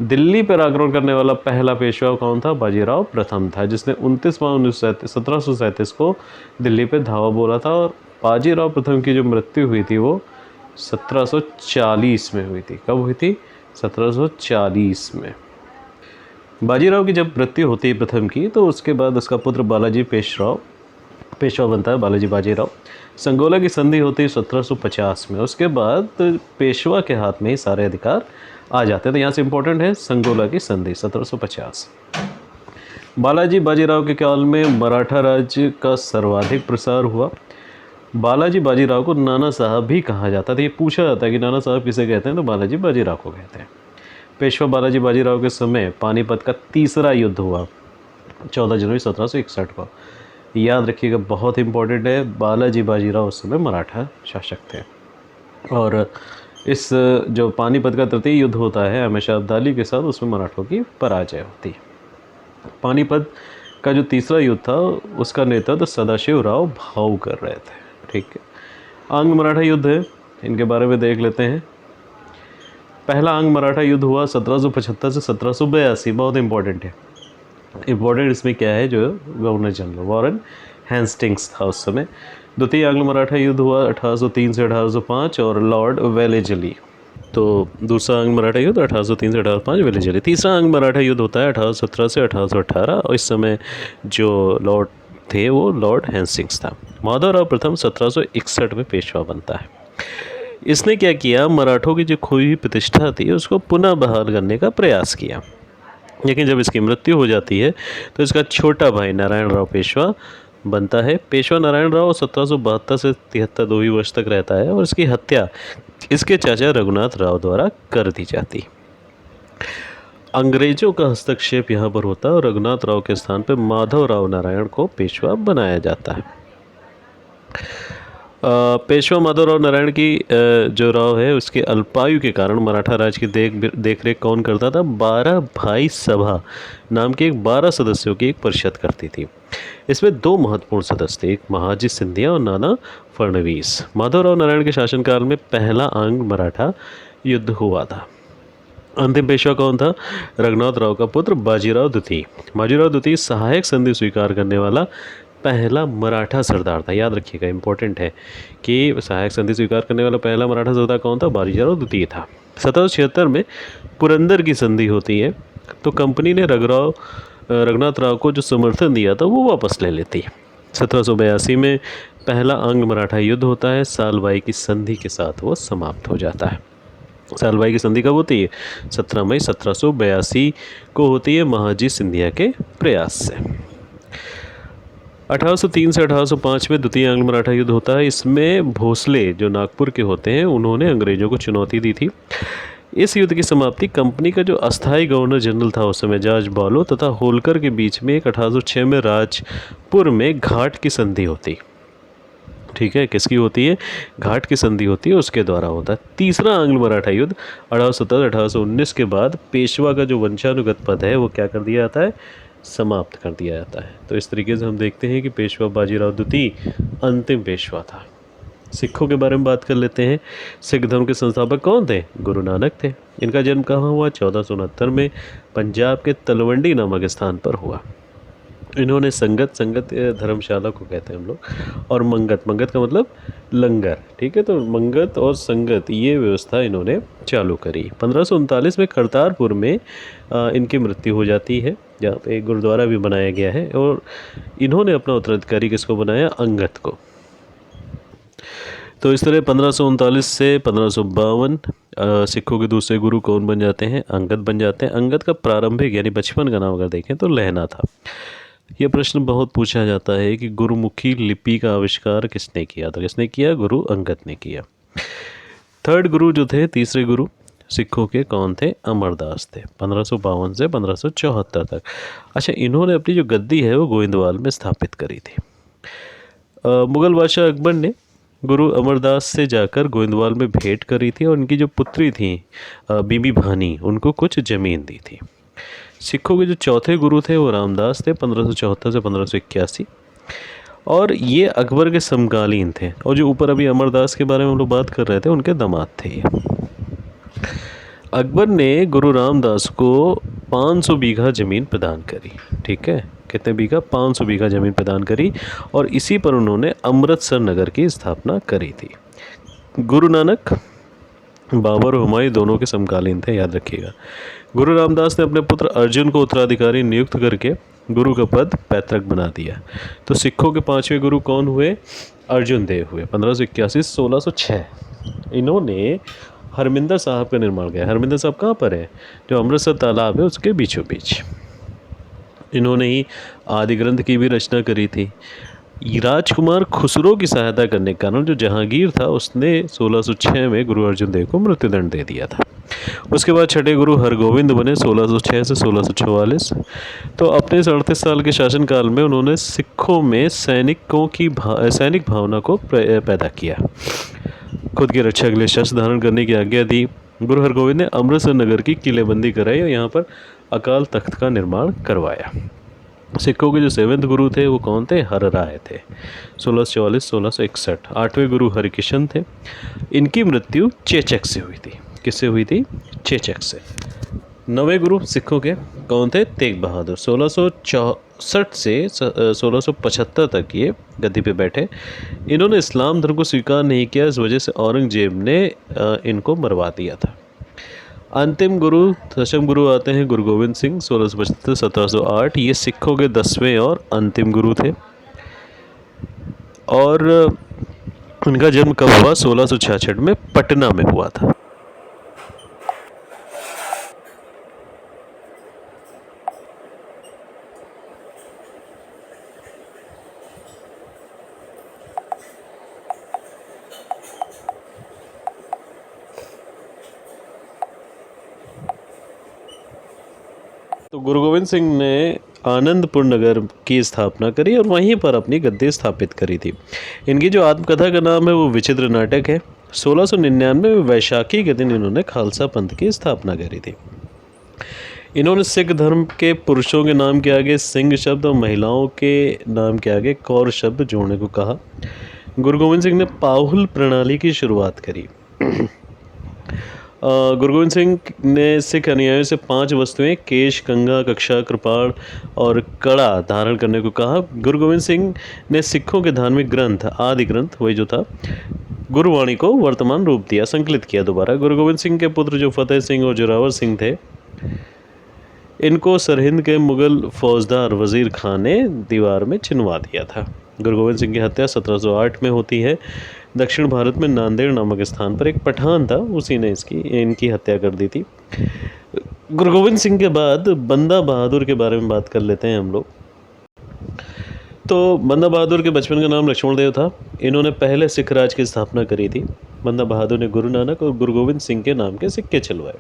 दिल्ली पर आक्रमण करने वाला पहला पेशवा कौन था? बाजीराव प्रथम था, जिसने 29 मार्च 1737 को दिल्ली पे धावा बोला था। और बाजीराव प्रथम की जो मृत्यु हुई थी वो 1740 में हुई थी। कब हुई थी? 1740 में। बाजीराव की जब मृत्यु होती है प्रथम की, तो उसके बाद उसका पुत्र बालाजी पेशवा बनता है, बालाजी बाजीराव। संगोला की संधि होती है 1750 में। उसके बाद पेशवा के हाथ में ही सारे अधिकार आ जाते हैं। तो यहाँ से इम्पोर्टेंट है संगोला की संधि 1750। बालाजी बाजीराव के काल में मराठा राज्य का सर्वाधिक प्रसार हुआ। बालाजी बाजीराव को नाना साहब भी कहा जाता था। ये पूछा जाता है कि नाना साहब किसे कहते हैं, तो बालाजी बाजीराव को कहते हैं। पेशवा बालाजी बाजीराव के समय पानीपत का तीसरा युद्ध हुआ 14 जनवरी 1761 को। याद रखिएगा, बहुत इंपॉर्टेंट है। बालाजी बाजीराव उस समय मराठा शासक थे। और इस जो पानीपत का तृतीय युद्ध होता है हमेशा अब्दाली के साथ, उसमें मराठों की पराजय होती है। पानीपत का जो तीसरा युद्ध था उसका नेतृत्व सदाशिव राव भाऊ कर रहे थे। ठीक है, आंग मराठा युद्ध है, इनके बारे में देख लेते हैं। पहला आंग मराठा युद्ध हुआ 1775 से 1782। बहुत इंपॉर्टेंट है। इम्पोर्टेंट इसमें क्या है, जो गवर्नर जनरल वॉरेन हेस्टिंग्स था उस समय। द्वितीय आंग्ल मराठा युद्ध हुआ 1803 से 1805 और लॉर्ड वेलेजली। तो दूसरा आंग्ल मराठा युद्ध 1803 से 1805 वेलेजली। तीसरा आंग्ल मराठा युद्ध होता है 1817 से 1818 और इस समय जो लॉर्ड थे वो लॉर्ड हेस्टिंग्स था। माधवराव प्रथम 1761 में पेशवा बनता है। इसने क्या किया, मराठों की जो खोई हुई प्रतिष्ठा थी उसको पुनः बहाल करने का प्रयास किया। लेकिन जब इसकी मृत्यु हो जाती है तो इसका छोटा भाई नारायण राव पेशवा बनता है। पेशवा नारायण राव 1772 से 73 2 ही वर्ष तक रहता है और इसकी हत्या इसके चाचा रघुनाथ राव द्वारा कर दी जाती। अंग्रेजों का हस्तक्षेप यहाँ पर होता है और रघुनाथ राव के स्थान पर माधव राव नारायण को पेशवा बनाया जाता है। पेशवा माधवराव नारायण की जो राव है उसके अल्पायु के कारण मराठा राज की देख रेख कौन करता था? 12 भाई सभा नाम के 12 सदस्यों की एक परिषद करती थी। इसमें 2 महत्वपूर्ण सदस्य थे, एक महाजी सिंधिया और नाना फडणवीस। माधवराव नारायण के शासनकाल में पहला आंग मराठा युद्ध हुआ था। अंतिम पेशवा कौन था? रघुनाथ राव का पुत्र बाजीराव द्वितीय। बाजीराव द्वितीय सहायक संधि स्वीकार करने वाला पहला मराठा सरदार था। याद रखिएगा, इंपॉर्टेंट है कि सहायक संधि स्वीकार करने वाला पहला मराठा सरदार कौन था? बाजीराव द्वितीय था। 1776 में पुरंदर की संधि होती है तो कंपनी ने रघुनाथ राव को जो समर्थन दिया था वो वापस ले लेती है। 1782 में पहला अंग मराठा युद्ध होता है। सालबाई की संधि के साथ वो समाप्त हो जाता है। सालबाई की संधि कब होती है? 17 मई 1782 को होती है महाजी सिंधिया के प्रयास से। 1803 से 1805 में द्वितीय आंग्ल मराठा युद्ध होता है। इसमें भोसले जो नागपुर के होते हैं उन्होंने अंग्रेजों को चुनौती दी थी। इस युद्ध की समाप्ति कंपनी का जो अस्थायी गवर्नर जनरल था उस समय जॉर्ज बालो तथा होलकर के बीच में एक 1806 में राजपुर में घाट की संधि होती। ठीक है, किसकी होती है? घाट की संधि होती है, उसके द्वारा होता है। तीसरा आंग्ल मराठा युद्ध 1817 1819 के बाद पेशवा का जो वंशानुगत पद है वो क्या कर दिया जाता है? समाप्त कर दिया जाता है। तो इस तरीके से हम देखते हैं कि पेशवा बाजीराव द्वितीय अंतिम पेशवा था। सिखों के बारे में बात कर लेते हैं। सिख धर्म के संस्थापक कौन थे? गुरु नानक थे। इनका जन्म कहाँ हुआ? 1469 में पंजाब के तलवंडी नामक स्थान पर हुआ। इन्होंने संगत धर्मशाला को कहते हैं हम लोग, और मंगत का मतलब लंगर। ठीक है, तो मंगत और संगत ये व्यवस्था इन्होंने चालू करी। 1539 में करतारपुर में इनकी मृत्यु हो जाती है, जहाँ पे एक गुरुद्वारा भी बनाया गया है। और इन्होंने अपना उत्तराधिकारी किसको बनाया? अंगद को। तो इस तरह 1539 से 1552 सिखों के दूसरे गुरु कौन बन जाते हैं? अंगद बन जाते हैं। अंगद का प्रारंभिक यानी बचपन का नाम अगर देखें तो लहना था। यह प्रश्न बहुत पूछा जाता है कि गुरुमुखी लिपि का आविष्कार किसने किया? तो किसने किया? गुरु अंगद ने किया। थर्ड गुरु जो थे, तीसरे गुरु सिखों के कौन थे? अमरदास थे। 1552 से 1574 तक। अच्छा, इन्होंने अपनी जो गद्दी है वो गोविंदवाल में स्थापित करी थी। मुगल बादशाह अकबर ने गुरु अमरदास से जाकर गोविंदवाल में भेंट करी थी और उनकी जो पुत्री थी बीबी भानी, उनको कुछ ज़मीन दी थी। सिखों के जो चौथे गुरु थे वो रामदास थे, 1574 से 1581, और ये अकबर के समकालीन थे। और जो ऊपर अभी अमरदास के बारे में हम लोग बात कर रहे थे उनके दामाद थे ये। अकबर ने गुरु रामदास को 500 बीघा ज़मीन प्रदान करी। ठीक है, कितने बीघा? 500 बीघा ज़मीन प्रदान करी और इसी पर उन्होंने अमृतसर नगर की स्थापना करी थी। गुरु नानक बाबर और हुमायूं दोनों के समकालीन थे, याद रखिएगा। गुरु रामदास ने अपने पुत्र अर्जुन को उत्तराधिकारी नियुक्त करके गुरु का पद पैतृक बना दिया। तो सिखों के 5वें गुरु कौन हुए? अर्जुन देव हुए। 1581-1606 इन्होंने हरमिंदर साहब का निर्माण किया। हरमिंदर साहब कहाँ पर है? जो अमृतसर तालाब है उसके बीचों बीच। इन्होंने ही आदि ग्रंथ की भी रचना करी थी। राजकुमार खुसरो की सहायता करने के कारण जो जहांगीर था उसने 1606 में गुरु अर्जुन देव को मृत्युदंड दे दिया था। उसके बाद छठे गुरु हरगोविंद बने 1606 से 1644। तो अपने इस 38 साल के शासनकाल में उन्होंने सिखों में सैनिक भावना को पैदा किया। खुद की रक्षा के लिए शस्त्र धारण करने की आज्ञा दी। गुरु हरगोविंद ने अमृतसर नगर की किलेबंदी कराई और यहाँ पर अकाल तख्त का निर्माण करवाया। सिखों के जो 7वें गुरु थे वो कौन थे? हर राय थे। 1644-1661। 8वें गुरु हरिकिशन थे। इनकी मृत्यु चेचक से हुई थी। किससे हुई थी? चेचक से। 9वें गुरु सिखों के कौन थे? तेग बहादुर। 1664 से 1675 तक ये गद्दी पे बैठे। इन्होंने इस्लाम धर्म को स्वीकार नहीं किया, इस वजह से औरंगजेब ने इनको मरवा दिया था। अंतिम गुरु, दशम गुरु आते हैं गुरु गोविंद सिंह 1675-1708। ये सिखों के 10वें और अंतिम गुरु थे। और उनका जन्म कब हुआ? 1666 में पटना में हुआ था। तो गुरु गोविंद सिंह ने आनंदपुर नगर की स्थापना करी और वहीं पर अपनी गद्दी स्थापित करी थी। इनकी जो आत्मकथा का नाम है वो विचित्र नाटक है। 1699 में वैशाखी के दिन इन्होंने खालसा पंथ की स्थापना करी थी। इन्होंने सिख धर्म के पुरुषों के नाम के आगे सिंह शब्द और महिलाओं के नाम के आगे कौर शब्द जोड़ने को कहा। गुरु गोविंद सिंह ने पाहुल प्रणाली की शुरुआत करी। गुरु गोविंद सिंह ने सिख अनुयायियों से 5 वस्तुएं केश, कंघा, कक्षा, कृपाण और कड़ा धारण करने को कहा। गुरु गोविंद सिंह ने सिखों के धार्मिक ग्रंथ आदि ग्रंथ वही जो था गुरुवाणी को वर्तमान रूप दिया, संकलित किया दोबारा। गुरु गोविंद सिंह के पुत्र जो फतेह सिंह और जोरावर सिंह थे, इनको सरहिंद के मुगल फौजदार वजीर खान ने दीवार में चिनवा दिया था। गुरु गोविंद सिंह की हत्या 1708 में होती है। दक्षिण भारत में नांदेड़ नामक स्थान पर एक पठान था, उसी ने इनकी हत्या कर दी थी। गुरु गोविंद सिंह के बाद बंदा बहादुर के बारे में बात कर लेते हैं हम लोग। तो बंदा बहादुर के बचपन का नाम लक्ष्मण देव था। इन्होंने पहले सिख राज की स्थापना करी थी। बंदा बहादुर ने गुरु नानक और गुरु गोविंद सिंह के नाम के सिक्के चलवाए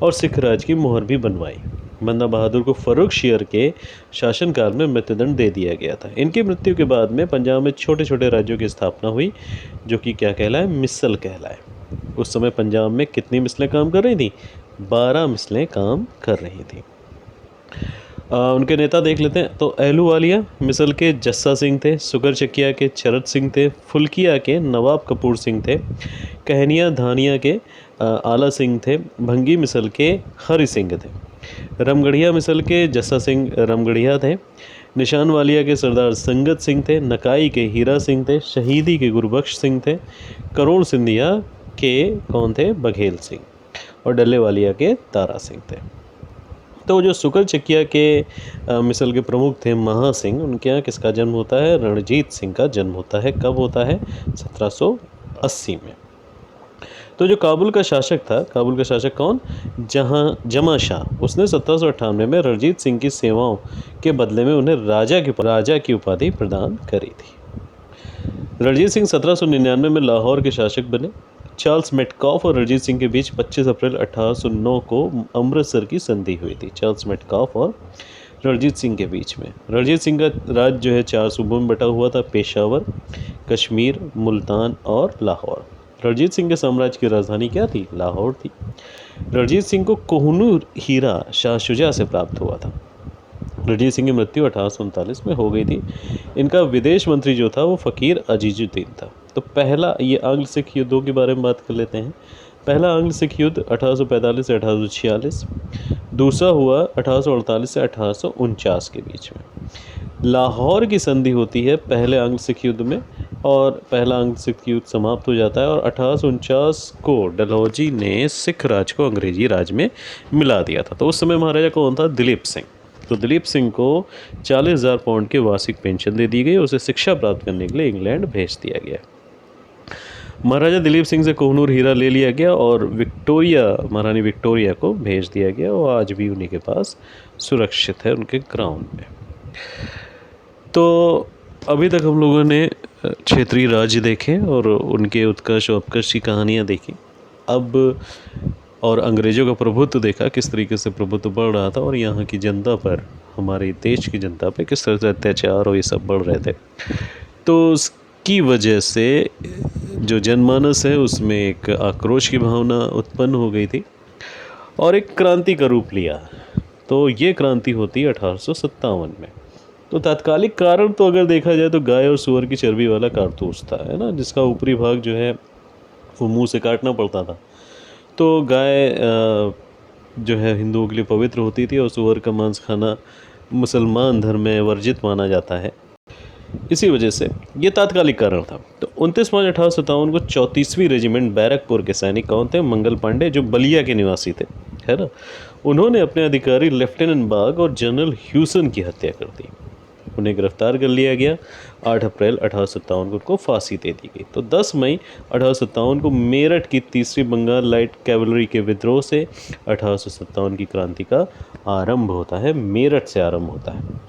और सिख राज की मोहर भी बनवाई। बंदा बहादुर को फर्रुखशियर के शासनकाल में मृत्युदंड दे दिया गया था। इनकी मृत्यु के बाद में पंजाब में छोटे छोटे राज्यों की स्थापना हुई, जो कि क्या कहलाए? मिसल कहलाए। उस समय पंजाब में कितनी मिसलें काम कर रही थी? 12 मिसलें काम कर रही थी। उनके नेता देख लेते हैं। तो अहलूवालिया मिसल के जस्सा सिंह थे, सुगर चकिया के चरत सिंह थे, फुल्किया के नवाब कपूर सिंह थे, कहनिया धानिया के आला सिंह थे, भंगी मिसल के हरि सिंह थे, रामगढ़िया मिसल के जस्सा सिंह रामगढ़िया थे, निशान वालिया के सरदार संगत सिंह थे, नकाई के हीरा सिंह थे, शहीदी के गुरबख्श सिंह थे, करोड़ सिंधिया के कौन थे? बघेल सिंह, और डल्ले वालिया के तारा सिंह थे। तो जो सुकर चकिया के मिसल के प्रमुख थे महा सिंह, उनके यहाँ किसका जन्म होता है? रणजीत सिंह का जन्म होता है। कब होता है? 1780 में। तो जो काबुल का शासक था, काबुल का शासक कौन? जमा शाह, उसने 1798 में रणजीत सिंह की सेवाओं के बदले में उन्हें राजा की उपाधि प्रदान करी थी। रणजीत सिंह 1799 में लाहौर के शासक बने। चार्ल्स मेटकॉफ और रणजीत सिंह के बीच 25 अप्रैल 1809 को अमृतसर की संधि हुई थी। चार्ल्स मेटकॉफ और रणजीत सिंह के बीच में। रणजीत सिंह का राज्य जो है 4 सूबों में बटा हुआ था: पेशावर, कश्मीर, मुल्तान और लाहौर। रणजीत सिंह के साम्राज्य की राजधानी क्या थी? लाहौर थी। रणजीत सिंह को कोहनूर हीरा शाह शुजा से प्राप्त हुआ था। रणजीत सिंह की मृत्यु 1839 में हो गई थी। इनका विदेश मंत्री जो था वो फ़कीर अजीजुद्दीन था। तो पहला, ये आंग्ल सिख युद्धों के बारे में बात कर लेते हैं। पहला आंग्ल सिख युद्ध 1845 से 1846, दूसरा हुआ 1848 से 1849 के बीच में। लाहौर की संधि होती है पहले आंग्ल सिख युद्ध में और पहला अंग सिख युद्ध समाप्त हो जाता है और 1849 को डलहौजी ने सिख राज को अंग्रेजी राज में मिला दिया था। तो उस समय महाराजा कौन था? दिलीप सिंह। तो दिलीप सिंह को 40,000 पाउंड की वार्षिक पेंशन दे दी गई और उसे शिक्षा प्राप्त करने के लिए इंग्लैंड भेज दिया गया। महाराजा दिलीप सिंह से कोहनूर हीरा ले लिया गया और विक्टोरिया, महारानी विक्टोरिया को भेज दिया गया और आज भी उन्हीं के पास सुरक्षित है उनके ग्राउंड में। तो अभी तक हम लोगों ने क्षेत्रीय राज्य देखे और उनके उत्कर्ष और अपकर्ष की कहानियाँ देखी। अब और अंग्रेज़ों का प्रभुत्व देखा, किस तरीके से प्रभुत्व बढ़ रहा था और यहाँ की जनता पर, हमारे देश की जनता पर किस तरह से अत्याचार और ये सब बढ़ रहे थे। तो उसकी वजह से जो जनमानस है उसमें एक आक्रोश की भावना उत्पन्न हो गई थी और एक क्रांति का रूप लिया। तो ये क्रांति होती है 1857 में। तो तात्कालिक कारण तो अगर देखा जाए तो गाय और सूअर की चर्बी वाला कारतूस था, है ना, जिसका ऊपरी भाग जो है वो मुंह से काटना पड़ता था। तो गाय जो है हिंदुओं के लिए पवित्र होती थी और सूअर का मांस खाना मुसलमान धर्म में वर्जित माना जाता है। इसी वजह से ये तात्कालिक कारण था। तो 29 मार्च 1857 को 34वीं रेजिमेंट बैरकपुर के सैनिक कौन थे? मंगल पांडे, जो बलिया के निवासी थे, है ना। उन्होंने अपने अधिकारी लेफ्टिनेंट बाग और जनरल ह्यूसन की हत्या कर दी। उन्हें गिरफ्तार कर लिया गया। 8 अप्रैल 1857 को उनको फांसी दे दी गई। तो 10 मई 1857 को मेरठ की 3री बंगाल लाइट कैवलरी के विद्रोह से 1857 की क्रांति का आरंभ होता है। मेरठ से आरंभ होता है।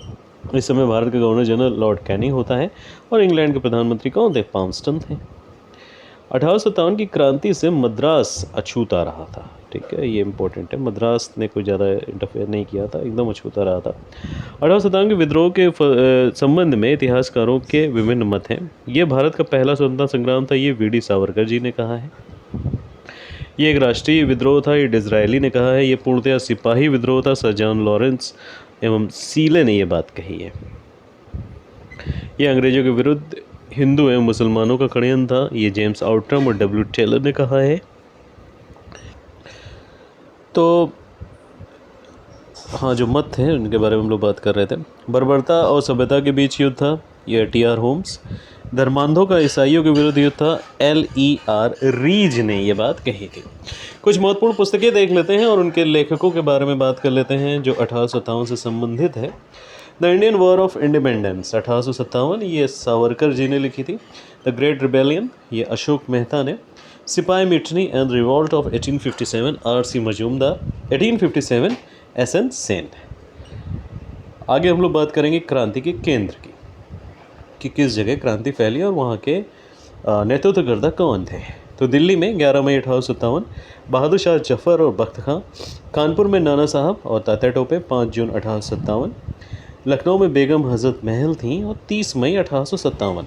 इस समय भारत का गवर्नर जनरल लॉर्ड कैनिंग होता है और इंग्लैंड के प्रधानमंत्री कौन थे? पामस्टन थे। 1857 की क्रांति से मद्रास अछूता रहा था, ठीक है, ये इंपॉर्टेंट है। मद्रास ने कोई ज़्यादा इंटरफेयर नहीं किया था, एकदम अछूता रहा था। 1857 के विद्रोह के संबंध में इतिहासकारों के विभिन्न मत हैं। ये भारत का पहला स्वतंत्रता संग्राम था, ये वी.डी. सावरकर जी ने कहा है। ये एक राष्ट्रीय विद्रोह था, ये डिज़रायली ने कहा है। ये पूर्णतया सिपाही विद्रोह था, सर जॉन लॉरेंस एवं सीले ने ये बात कही है। ये अंग्रेजों के विरुद्ध हिंदू एवं मुसलमानों का षड्यंत्र था, ये जेम्स आउटरम और डब्ल्यू टेलर ने कहा है। तो हाँ, जो मत थे उनके बारे में हम लोग बात कर रहे थे। बर्बरता और सभ्यता के बीच युद्ध था, ये टी.आर. होम्स। धर्मांधों का ईसाइयों के विरुद्ध युद्ध था, L.E.R. रीज ने ये बात कही थी। कुछ महत्वपूर्ण पुस्तकें देख लेते हैं और उनके लेखकों के बारे में बात कर लेते हैं जो 1857 से संबंधित है। The Indian war of independence 1857, ये सावरकर जी ने लिखी थी। द ग्रेट रिबेलियन, ये अशोक मेहता ने। सिपाही mutiny and revolt of 1857, R.C. Majumdar. 1857, S.N. Sen. आगे हम लोग बात करेंगे क्रांति के केंद्र की, कि किस जगह क्रांति फैली और वहाँ के नेतृत्वकर्ता कौन थे। तो दिल्ली में 11 मई 1857 बहादुर शाह जफर और बख्त खां। कानपुर में नाना साहब और तात्या टोपे 5 जून 1857। लखनऊ में बेगम हजरत महल थीं और 30 मई 1857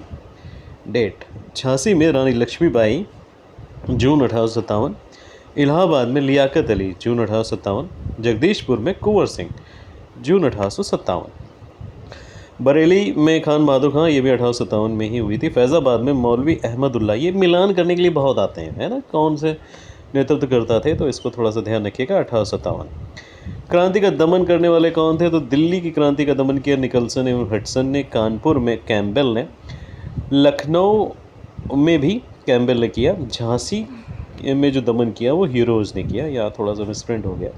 डेट। झांसी में रानी लक्ष्मीबाई जून 1857। इलाहाबाद में लियाकत अली जून 1857। जगदीशपुर में कुंवर सिंह जून 1857। बरेली में खान बहादुर खां, ये भी 1857 में ही हुई थी। फैज़ाबाद में मौलवी अहमदुल्ला, ये मिलान करने के लिए बहुत आते हैं, है ना, कौन से नेतृत्व करता थे, तो इसको थोड़ा सा ध्यान रखिएगा। 1857। क्रांति का दमन करने वाले कौन थे? तो दिल्ली की क्रांति का दमन किया निकलसन एवं हडसन ने। कानपुर में कैम्पबेल ने। लखनऊ में भी कैम्पबेल ने किया। झांसी में जो दमन किया वो हीरोज़ ने किया, यहाँ थोड़ा सा मिसप्रिंट हो गया।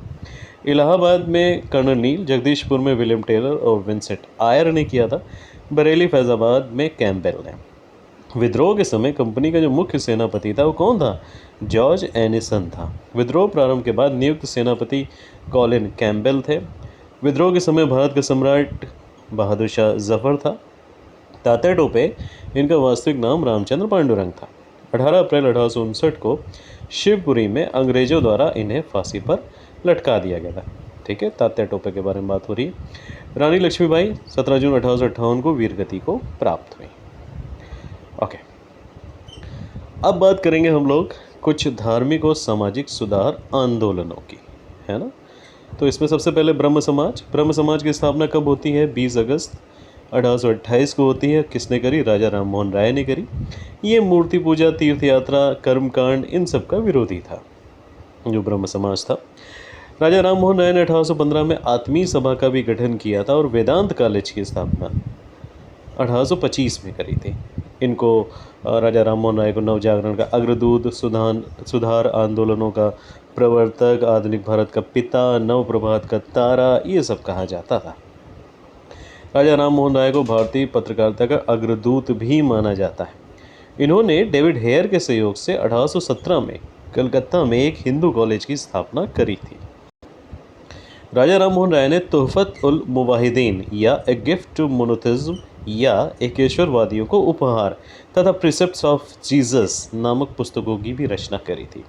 इलाहाबाद में कर्नल नील। जगदीशपुर में विलियम टेलर और विंसेंट आयर ने किया था। बरेली फैज़ाबाद में कैम्पबेल ने। विद्रोह के समय कंपनी का जो मुख्य सेनापति था वो कौन था? जॉर्ज एनिसन था। विद्रोह प्रारंभ के बाद नियुक्त सेनापति कॉलिन कैम्पबेल थे। विद्रोह के समय भारत का सम्राट बहादुर शाह जफर था। तात्या टोपे, इनका वास्तविक नाम रामचंद्र पांडुरंग था। 18 अप्रैल 1859 को शिवपुरी में अंग्रेजों द्वारा इन्हें फांसी पर लटका दिया गया था, ठीक है। तात्या टोपे के बारे में बात हो रही है। रानी लक्ष्मीबाई 17 जून 1858 को वीरगति को प्राप्त हुई। ओके, अब बात करेंगे हम लोग कुछ धार्मिक और सामाजिक सुधार आंदोलनों की, है ना। तो इसमें सबसे पहले ब्रह्म समाज। ब्रह्म समाज की स्थापना कब होती है? 20 अगस्त 1828 को होती है। किसने करी? राजा राम मोहन राय ने करी। ये मूर्ति पूजा, तीर्थ यात्रा, कर्मकांड, इन सब का विरोधी था जो ब्रह्म समाज था। राजा राम मोहन राय ने 1815 में आत्मीय सभा का भी गठन किया था और वेदांत कॉलेज की स्थापना 1825 में करी थी। इनको राजा राम मोहन राय को नवजागरण का अग्रदूत, सुधार आंदोलनों का प्रवर्तक, आधुनिक भारत का पिता, नव प्रभात का तारा, ये सब कहा जाता था। राजा राम मोहन राय को भारतीय पत्रकारिता का अग्रदूत भी माना जाता है। इन्होंने डेविड हेयर के सहयोग से 1817 में कलकत्ता में एक हिंदू कॉलेज की स्थापना करी थी। राजा राम मोहन राय ने तोहफत उल मुवाहिदीन या ए गिफ्ट टू मोनोथिज्म या एकेश्वरवादियों को उपहार तथा प्रिसेप्ट्स ऑफ जीसस नामक पुस्तकों की भी रचना करी थी।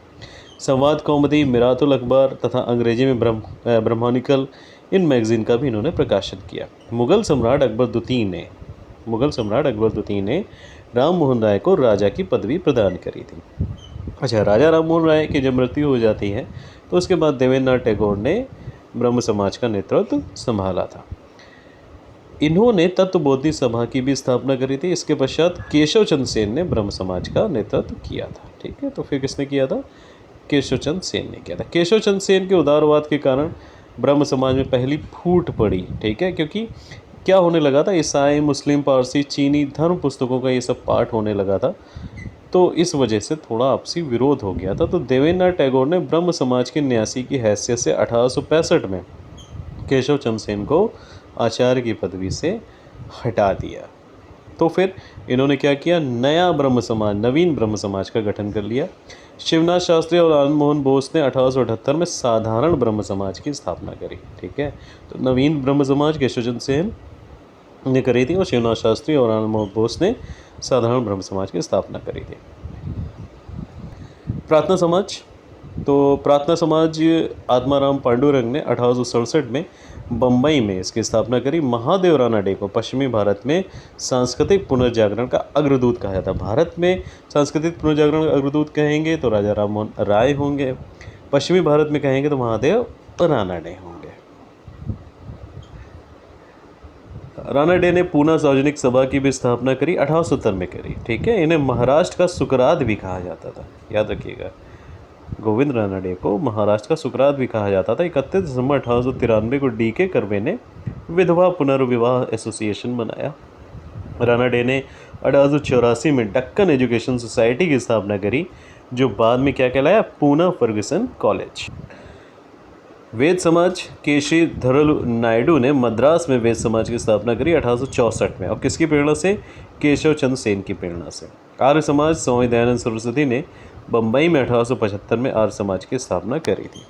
संवाद कौमुदी, मिरातुल अखबार तथा अंग्रेजी में ब्रह्मानिकल, इन मैगजीन का भी इन्होंने प्रकाशन किया। मुगल सम्राट अकबर द्वितीय ने राम मोहन राय को राजा की पदवी प्रदान करी थी। अच्छा, राजा राम मोहन राय की जब मृत्यु हो जाती है तो उसके बाद देवेंद्रनाथ टैगोर ने ब्रह्म समाज का नेतृत्व संभाला था। इन्होंने तत्वबोधि सभा की भी स्थापना करी थी। इसके पश्चात केशव चंद्र सेन ने ब्रह्म समाज का नेतृत्व किया था। ठीक है, तो फिर किसने किया था? केशव चंद्र सेन ने किया था। केशव चंद्र सेन के उदारवाद के कारण ब्रह्म समाज में पहली फूट पड़ी। ठीक है, क्योंकि क्या होने लगा था, ईसाई, मुस्लिम, पारसी, चीनी धर्म पुस्तकों का ये सब पाठ होने लगा था, तो इस वजह से थोड़ा आपसी विरोध हो गया था। तो देवेंद्रनाथ टैगोर ने ब्रह्म समाज के न्यासी की हैसियत से 1865 में केशव चंद्र सेन को आचार्य की पदवी से हटा दिया। तो फिर इन्होंने क्या किया? नवीन ब्रह्म समाज का गठन कर लिया। शिवनाथ शास्त्री और आनंद मोहन बोस ने 1878 में साधारण ब्रह्म समाज की स्थापना करी। ठीक है, तो नवीन ब्रह्म समाज केशव चंद्र सेन ने करी थी और शिवनाथ शास्त्री और आनंद मोहन बोस ने साधारण ब्रह्म समाज की स्थापना करी थी। प्रार्थना समाज, तो प्रार्थना समाज आत्माराम पांडुरंग ने 1867 में बम्बई में इसकी स्थापना करी। महादेव रानडे को पश्चिमी भारत में सांस्कृतिक पुनर्जागरण का अग्रदूत कहा जाता है। भारत में सांस्कृतिक पुनर्जागरण का अग्रदूत कहेंगे तो राजा राम मोहन राय होंगे, पश्चिमी भारत में कहेंगे तो महादेव रानडे होंगे। रानडे ने पूना सार्वजनिक सभा की भी स्थापना करी, 1870 में करी। ठीक है, इन्हें महाराष्ट्र का सुकरात भी कहा जाता था, याद रखिएगा। गोविंद रानडे को महाराष्ट्र का सुकरात भी कहा जाता था। 31 दिसंबर 1893 को डी.के. कर्वे ने विधवा पुनर्विवाह एसोसिएशन बनाया। रानडे ने 1884 में डक्कन एजुकेशन सोसाइटी की स्थापना करी, जो बाद में क्या कहलाया? Poona Ferguson college. वेद समाज, केशरी धरल नायडू ने मद्रास में वेद समाज की स्थापना करी 1864 में। और किसकी प्रेरणा से? केशव चंद्र सेन की प्रेरणा से। आर्य समाज, स्वामी दयानंद सरस्वती ने बम्बई में 1875 में आर्य समाज की स्थापना करी थी।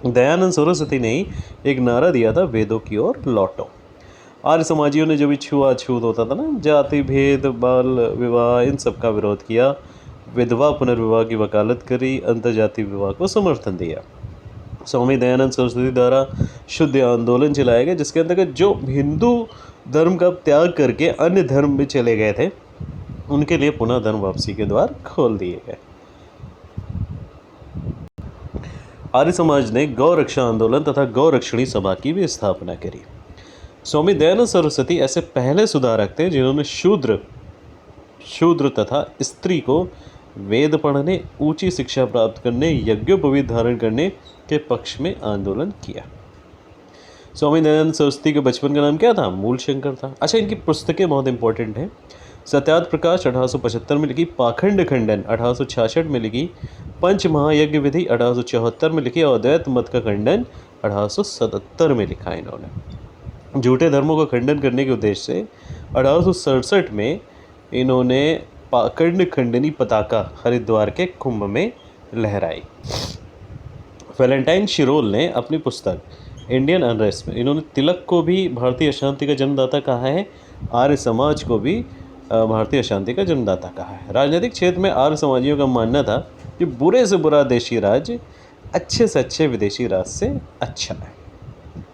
दयानंद सरस्वती ने ही एक नारा दिया था, वेदों की ओर लौटो। आर्य समाजियों ने जो भी छुआछूत होता था ना, जाति भेद, बाल विवाह, इन सब का विरोध किया। विधवा पुनर्विवाह की वकालत करी, अंतर्जातीय विवाह को समर्थन दिया। स्वामी दयानंद सरस्वती द्वारा शुद्ध आंदोलन चलाया गया, जिसके अंतर्गत जो हिंदू धर्म का त्याग करके अन्य धर्म में चले गए थे, उनके लिए पुनः धर्म वापसी के द्वार खोल दिए गए। आर्य समाज ने गौ रक्षा आंदोलन तथा गौ रक्षणी सभा की भी स्थापना करी। स्वामी दयानंद सरस्वती ऐसे पहले सुधारक थे जिन्होंने शूद्र तथा स्त्री को वेद पढ़ने, ऊंची शिक्षा प्राप्त करने, यज्ञोपवीत धारण करने के पक्ष में आंदोलन किया। स्वामी दयानंद सरस्वती के बचपन का नाम क्या था? मूलशंकर था। अच्छा, इनकी पुस्तकें बहुत इंपॉर्टेंट हैं। सत्यार्थ प्रकाश 1875 में लिखी, पाखंड खंडन 1866 में लिखी, पंच महायज्ञ विधि 1874 में लिखी और अद्वैत मत का खंडन 1877 में लिखा इन्होंने। झूठे धर्मों का खंडन करने के उद्देश्य से 1867 में इन्होंने पाखंड खंडनी पताका हरिद्वार के कुंभ में लहराई। वैलेंटाइन शिरोल ने अपनी पुस्तक इंडियन अनरेस्ट में इन्होंने तिलक को भी भारतीय अशांति का जन्मदाता कहा है, आर्य समाज को भी भारतीय अशांति का जन्मदाता कहा है। राजनीतिक क्षेत्र में आर्य समाजियों का मानना था कि बुरे से बुरा देशी राज अच्छे से अच्छे विदेशी राज से अच्छा है।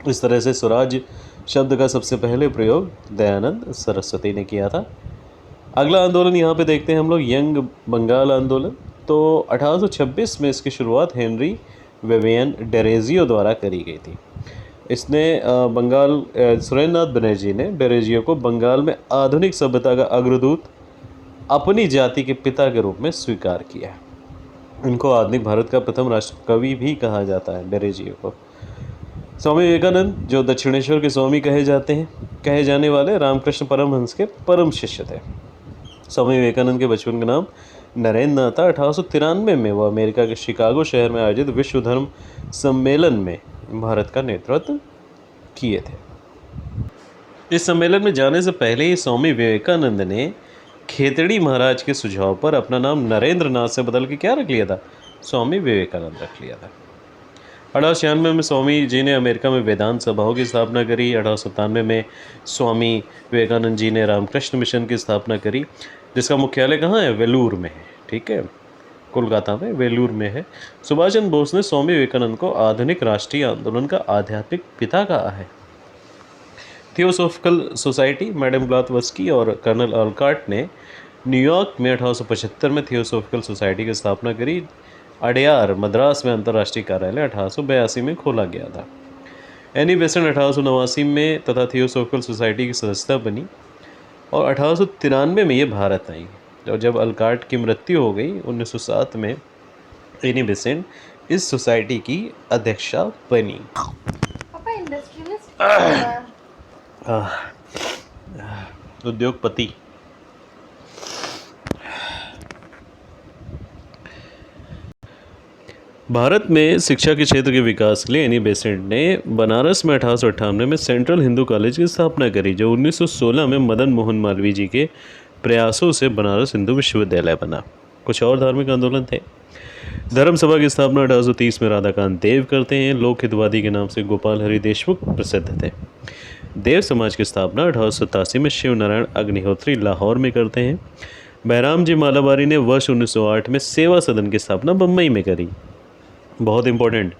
इस तरह से स्वराज शब्द का सबसे पहले प्रयोग दयानंद सरस्वती ने किया था। अगला आंदोलन यहाँ पे देखते हैं हम लोग, यंग बंगाल आंदोलन। तो 1826 में इसकी शुरुआत हेनरी विवियन डेरेजियो द्वारा करी गई थी। इसने सुरेंद्रनाथ बनर्जी ने डेरेजियो को बंगाल में आधुनिक सभ्यता का अग्रदूत, अपनी जाति के पिता के रूप में स्वीकार किया। इनको आधुनिक भारत का प्रथम राष्ट्र कवि भी कहा जाता है, डेरेजियो को। स्वामी विवेकानंद, जो दक्षिणेश्वर के स्वामी कहे जाने वाले रामकृष्ण परमहंस के परम शिष्य थे। स्वामी विवेकानंद के बचपन का नाम नरेंद्र नाथ था। 1893 में वह अमेरिका के शिकागो शहर में आयोजित विश्व धर्म सम्मेलन में भारत का नेतृत्व किए थे। इस सम्मेलन में जाने से पहले ही स्वामी विवेकानंद ने खेतड़ी महाराज के सुझाव पर अपना नाम नरेंद्र नाथ से बदल के क्या रख लिया था? स्वामी विवेकानंद रख लिया था। 1896 में स्वामी जी ने अमेरिका में वेदांत सभाओं की स्थापना करी। 1897 में स्वामी विवेकानंद जी ने रामकृष्ण मिशन की स्थापना करी, जिसका मुख्यालय कहाँ है? वेलूर में है। ठीक है, कोलकाता में वेलूर में है। सुभाष चंद्र बोस ने स्वामी विवेकानंद को आधुनिक राष्ट्रीय आंदोलन का आध्यात्मिक पिता कहा है। थियोसॉफिकल सोसाइटी, मैडम ब्लावत्स्की और कर्नल ऑलकॉट ने न्यूयॉर्क में 1875 में थियोसॉफिकल सोसाइटी की स्थापना करी। अडयार, मद्रास में अंतर्राष्ट्रीय कार्यालय 1882 में खोला गया था। एनी बेसेंट 1889 में तथा थियोसॉफिकल सोसाइटी की सदस्यता बनी और 1893 में ये भारत आई। और जब अल्काट की मृत्यु हो गई 1907 में, एनी बेसेंट इस सोसाइटी की अध्यक्षा बनी। पापा इंडस्ट्रियलिस्ट उद्योगपति। भारत में शिक्षा के क्षेत्र के विकास के लिए एनी बेसेंट ने बनारस में 1898 में सेंट्रल हिंदू कॉलेज की स्थापना करी, जो 1916 में मदन मोहन मालवीय जी के प्रयासों से बनारस हिंदू विश्वविद्यालय बना। कुछ और धार्मिक आंदोलन थे। धर्म सभा की स्थापना 1830 में राधाकांत देव करते हैं। लोक हितवादी के नाम से गोपाल हरि देशमुख प्रसिद्ध थे। देव समाज की स्थापना 1887 में शिव नारायण अग्निहोत्री लाहौर में करते हैं। बहराम जी मालाबारी ने वर्ष 1908 में सेवा सदन की स्थापना बम्बई में करी। बहुत इंपॉर्टेंट,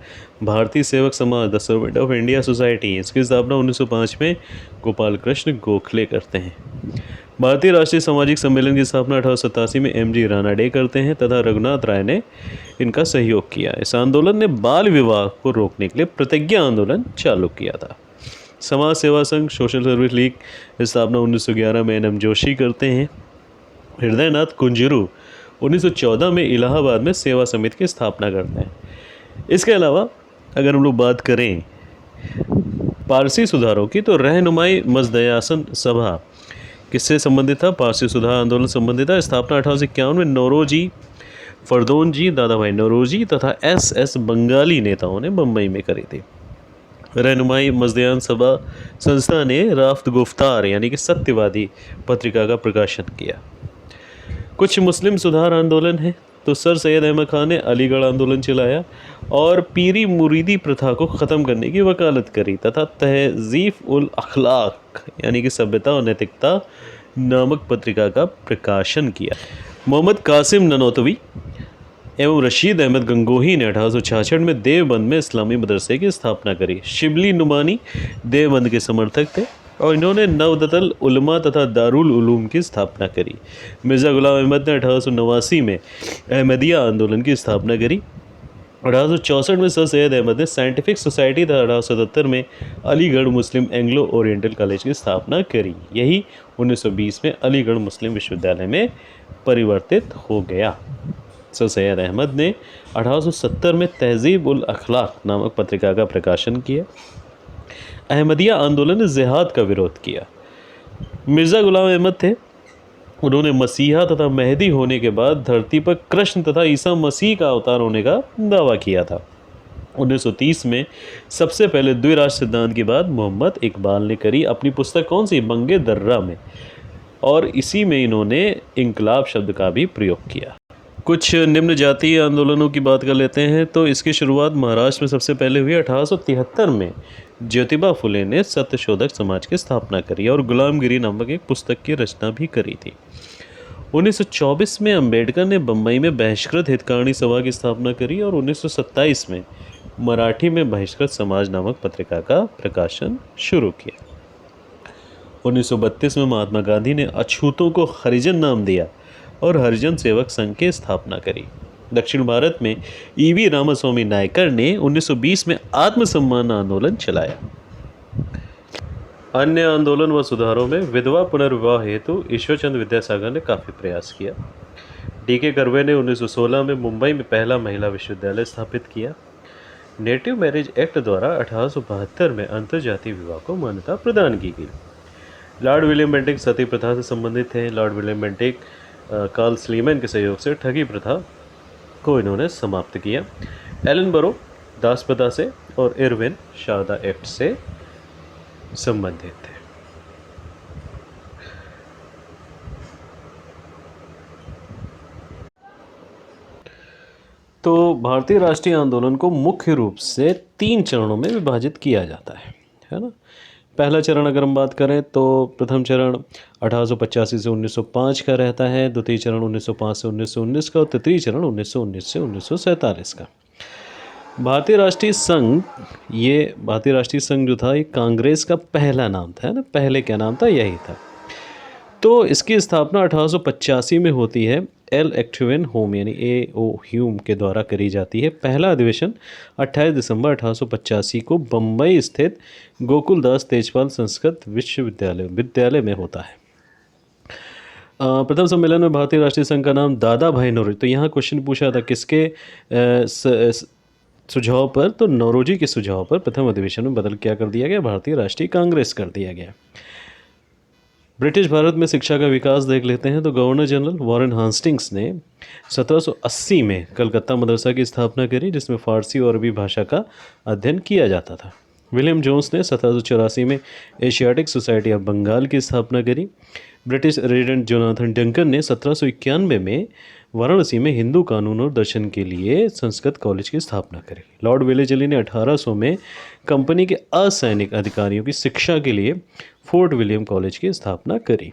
भारतीय सेवक समाज, the servant of India society, इसकी स्थापना 1905 में गोपाल कृष्ण गोखले करते हैं। भारतीय राष्ट्रीय सामाजिक सम्मेलन की स्थापना 1887 में एम जी रानाडे करते हैं तथा रघुनाथ राय ने इनका सहयोग किया। इस आंदोलन ने बाल विवाह को रोकने के लिए प्रतिज्ञा आंदोलन चालू किया था। समाज सेवा संघ, सोशल सर्विस लीग की स्थापना 1911 में एन.एम. जोशी करते हैं। हृदयनाथ कुंजरू 1914 में इलाहाबाद में सेवा समिति की स्थापना करते हैं। इसके अलावा अगर हम लोग बात करें पारसी सुधारों की, तो रहनुमाई मजदयासन सभा किससे संबंधित था? पारसी सुधार आंदोलन संबंधित था। स्थापना 1851 में नौरोजी फरदोन जी, दादा भाई नौरोजी तथा एस बंगाली नेताओं ने बम्बई में करी थी। रहनुमाई मजदयान सभा संस्था ने राफ्त गुफ्तार यानी कि सत्यवादी पत्रिका का प्रकाशन किया। कुछ मुस्लिम सुधार आंदोलन है, तो सर सैयद अहमद खान ने अलीगढ़ आंदोलन चलाया और पीरी मुरीदी प्रथा को ख़त्म करने की वकालत करी तथा तहज़ीफ़ उल अखलाक यानी कि सभ्यता और नैतिकता नामक पत्रिका का प्रकाशन किया। मोहम्मद कासिम ननौतवी एवं रशीद अहमद गंगोही ने 1866 में देवबंद में इस्लामी मदरसे की स्थापना करी। शिबली नुमानी देवबंद के समर्थक थे और इन्होंने नवदतल उलमा तथा दारुल उलूम की स्थापना करी। मिर्ज़ा गुलाम अहमद ने 1889 में अहमदिया आंदोलन की स्थापना करी। 1864 में सर सैयद अहमद ने साइंटिफिक सोसाइटी तथा 1877 में अलीगढ़ मुस्लिम एंग्लो ओरिएंटल कॉलेज की स्थापना करी। यही 1920 में अलीगढ़ मुस्लिम विश्वविद्यालय में परिवर्तित हो गया। सर सैयद अहमद ने 1870 में तहज़ीब उल अखलाक नामक पत्रिका का प्रकाशन किया। अहमदिया आंदोलन ने जिहाद का विरोध किया। मिर्ज़ा गुलाम अहमद थे, उन्होंने मसीहा तथा मेहदी होने के बाद धरती पर कृष्ण तथा ईसा मसीह का अवतार होने का दावा किया था। 1930 में सबसे पहले द्विराष्ट्र सिद्धांत की बात मोहम्मद इकबाल ने करी अपनी पुस्तक कौन सी? बंगे दर्रा में, और इसी में इन्होंने इंकलाब शब्द का भी प्रयोग किया। कुछ निम्न जातीय आंदोलनों की बात कर लेते हैं, तो इसकी शुरुआत महाराष्ट्र में सबसे पहले हुई 1873 में। ज्योतिबा फुले ने सत्यशोधक समाज की स्थापना करी और गुलामगिरी नामक एक पुस्तक की रचना भी करी थी। 1924 में अंबेडकर ने बम्बई में बहिष्कृत हितकारिणी सभा की स्थापना करी और 1927 में मराठी में बहिष्कृत समाज नामक पत्रिका का प्रकाशन शुरू किया। 1932 में महात्मा गांधी ने अछूतों को हरिजन नाम दिया और हरिजन सेवक संघ की स्थापना करी। दक्षिण भारत में ईवी रामास्वामी नायकर ने 1920 में आत्मसम्मान आंदोलन चलाया। अन्य आंदोलन व सुधारों में विधवा पुनर्विवाह हेतु ईश्वरचंद्र विद्यासागर ने काफ़ी प्रयास किया। डी.के. कर्वे ने 1916 में मुंबई में पहला महिला विश्वविद्यालय स्थापित किया। नेटिव मैरिज एक्ट द्वारा 1872 में अंतर्जातीय विवाह को मान्यता प्रदान की गई। लॉर्ड विलियम बेंटिक सती प्रथा से संबंधित हैं। Lord William Bentinck Carl Sleeman के सहयोग से ठगी प्रथा को इन्होंने समाप्त किया। एलन बरो दासप्रथा से और इरविन शारदा एक्ट से संबंधित थे। तो भारतीय राष्ट्रीय आंदोलन को मुख्य रूप से 3 चरणों में विभाजित किया जाता है ना। पहला चरण अगर हम बात करें तो प्रथम चरण 1885 से 1905 का रहता है, द्वितीय चरण 1905 से 1919 का और तृतीय चरण 1919 से 1947 का। भारतीय राष्ट्रीय संघ जो था ये कांग्रेस का पहला नाम था, है ना। पहले क्या नाम था, यही था। तो इसकी स्थापना 1885 में होती है। एल एक्टिवन होम यानी A.O. ह्यूम के द्वारा करी जाती है। पहला अधिवेशन 28 दिसंबर 1885 को बम्बई स्थित गोकुलदास तेजपाल संस्कृत विद्यालय में होता है। प्रथम सम्मेलन में भारतीय राष्ट्रीय संघ का नाम दादा भाई नौरोजी। तो यहाँ क्वेश्चन पूछा था किसके सुझाव पर, तो नौरोजी के सुझाव पर प्रथम अधिवेशन में बदल क्या कर दिया गया, भारतीय राष्ट्रीय कांग्रेस कर दिया गया। ब्रिटिश भारत में शिक्षा का विकास देख लेते हैं तो गवर्नर जनरल वॉरेन हास्टिंग्स ने 1780 में कलकत्ता मदरसा की स्थापना करी, जिसमें फ़ारसी और अरबी भाषा का अध्ययन किया जाता था। विलियम जोन्स ने 1784 में एशियाटिक सोसाइटी ऑफ बंगाल की स्थापना करी। ब्रिटिश रेजिडेंट जोनाथन डंकन ने 1791 में वाराणसी में हिंदू कानून और दर्शन के लिए संस्कृत कॉलेज की स्थापना करी। लॉर्ड वेलेजली ने 1800 में कंपनी के असैनिक अधिकारियों की शिक्षा के लिए फोर्ट विलियम कॉलेज की स्थापना करी।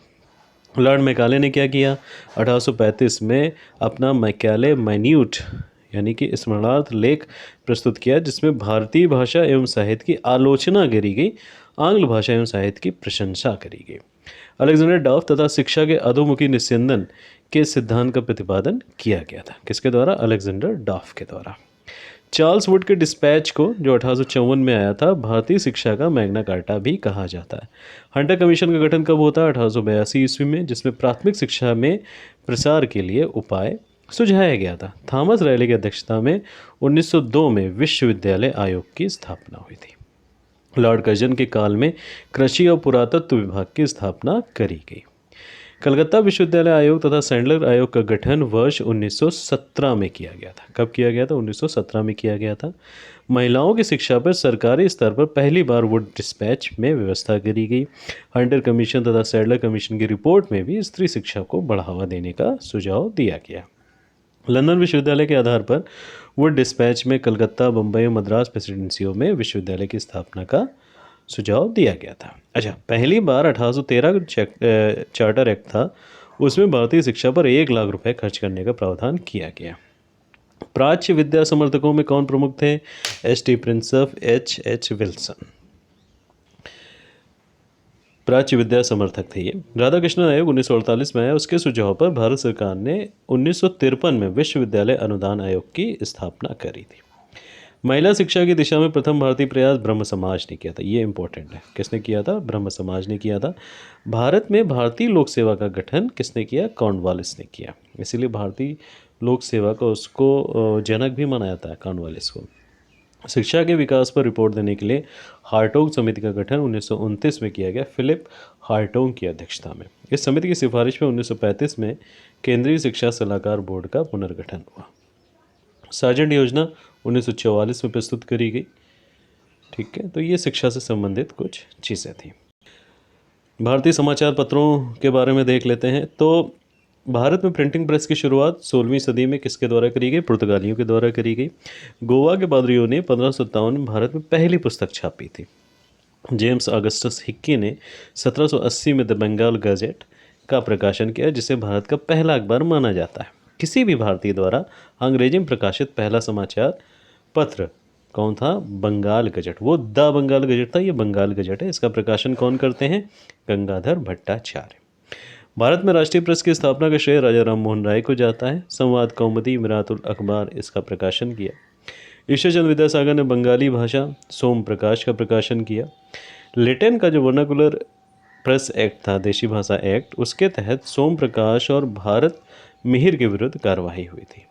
लॉर्ड मैकाले ने क्या किया, 1835 में अपना मैकाले माइन्यूट यानी कि स्मरणार्थ लेख प्रस्तुत किया, जिसमें भारतीय भाषा एवं साहित्य की आलोचना करी गई, आंग्ल भाषा एवं साहित्य की प्रशंसा करी गई। अलेक्जेंडर डफ तथा शिक्षा के अधोमुखी निस्यंदन के सिद्धांत का प्रतिपादन किया गया था। किसके द्वारा, अलेक्जेंडर डफ के द्वारा। चार्ल्स वुड के डिस्पैच को जो 1854 में आया था, भारतीय शिक्षा का मैग्ना कार्टा भी कहा जाता है। हंटर कमीशन का गठन कब होता है, 1882 ईस्वी में, जिसमें प्राथमिक शिक्षा में प्रसार के लिए उपाय सुझाया गया था। थॉमस रैले की अध्यक्षता में 1902 में विश्वविद्यालय आयोग की स्थापना हुई थी। लॉर्ड कर्जन के काल में कृषि और पुरातत्व विभाग की स्थापना करी गई। कलकत्ता विश्वविद्यालय आयोग तथा सैंडलर आयोग का गठन वर्ष 1917 में किया गया था। कब किया गया था, 1917 में किया गया था। महिलाओं की शिक्षा पर सरकारी स्तर पर पहली बार वुड डिस्पैच में व्यवस्था करी गई। हंटर कमीशन तथा सैंडलर कमीशन की रिपोर्ट में भी स्त्री शिक्षा को बढ़ावा देने का सुझाव दिया गया। लंदन विश्वविद्यालय के आधार पर वुड डिस्पैच में कलकत्ता, बम्बई और मद्रास प्रेसिडेंसियों में विश्वविद्यालय की स्थापना का सुझाव दिया गया था। अच्छा, पहली बार 1813 चार्टर एक्ट था, उसमें भारतीय शिक्षा पर 1 लाख रुपए खर्च करने का प्रावधान किया गया। प्राच्य विद्या समर्थकों में कौन प्रमुख थे, H.T. Prinsep, H.H. विल्सन प्राच्य विद्या समर्थक थे ये। राधाकृष्णन आयोग 1948 में आया, उसके सुझाव पर भारत सरकार ने 1953 में विश्वविद्यालय अनुदान आयोग की स्थापना करी थी। महिला शिक्षा की दिशा में प्रथम भारतीय प्रयास ब्रह्म समाज ने किया था। ये इंपॉर्टेंट है, किसने किया था, ब्रह्म समाज ने किया था। भारत में भारतीय लोक सेवा का गठन किसने किया, कॉर्नवालिस ने किया। इसीलिए भारतीय लोक सेवा का उसको जनक भी माना जाता है, कॉर्नवालिस को। शिक्षा के विकास पर रिपोर्ट देने के लिए हार्टोग समिति का गठन 1929 में किया गया, फिलिप हार्टोग की अध्यक्षता में। इस समिति की सिफारिश में 1935 में केंद्रीय शिक्षा सलाहकार बोर्ड का पुनर्गठन हुआ। सार्जेंट योजना 1944 में प्रस्तुत करी गई। ठीक है, तो ये शिक्षा से संबंधित कुछ चीज़ें थी। भारतीय समाचार पत्रों के बारे में देख लेते हैं। तो भारत में प्रिंटिंग प्रेस की शुरुआत 16वीं सदी में किसके द्वारा करी गई, पुर्तगालियों के द्वारा करी गई। गोवा के पादरियों ने 1557 में भारत में पहली पुस्तक छापी थी। जेम्स ऑगस्टस हिक्की ने 1780 में द बंगाल गजेट का प्रकाशन किया, जिसे भारत का पहला अखबार माना जाता है। किसी भी भारतीय द्वारा अंग्रेजी में प्रकाशित पहला समाचार पत्र कौन था, बंगाल गजेट। वो द बंगाल गजेट था, ये बंगाल गजेट है। इसका प्रकाशन कौन करते हैं, गंगाधर भट्टाचार्य। भारत में राष्ट्रीय प्रेस की स्थापना का श्रेय राजा राम मोहन राय को जाता है। संवाद कौमुदी, मिरातुल अखबार, इसका प्रकाशन किया। ईश्वर चंद्र विद्यासागर ने बंगाली भाषा सोम प्रकाश का प्रकाशन किया। लिटन का जो वर्नाकुलर प्रेस एक्ट था, देशी भाषा एक्ट, उसके तहत सोम प्रकाश और भारत मिहिर के विरुद्ध कार्रवाई हुई थी।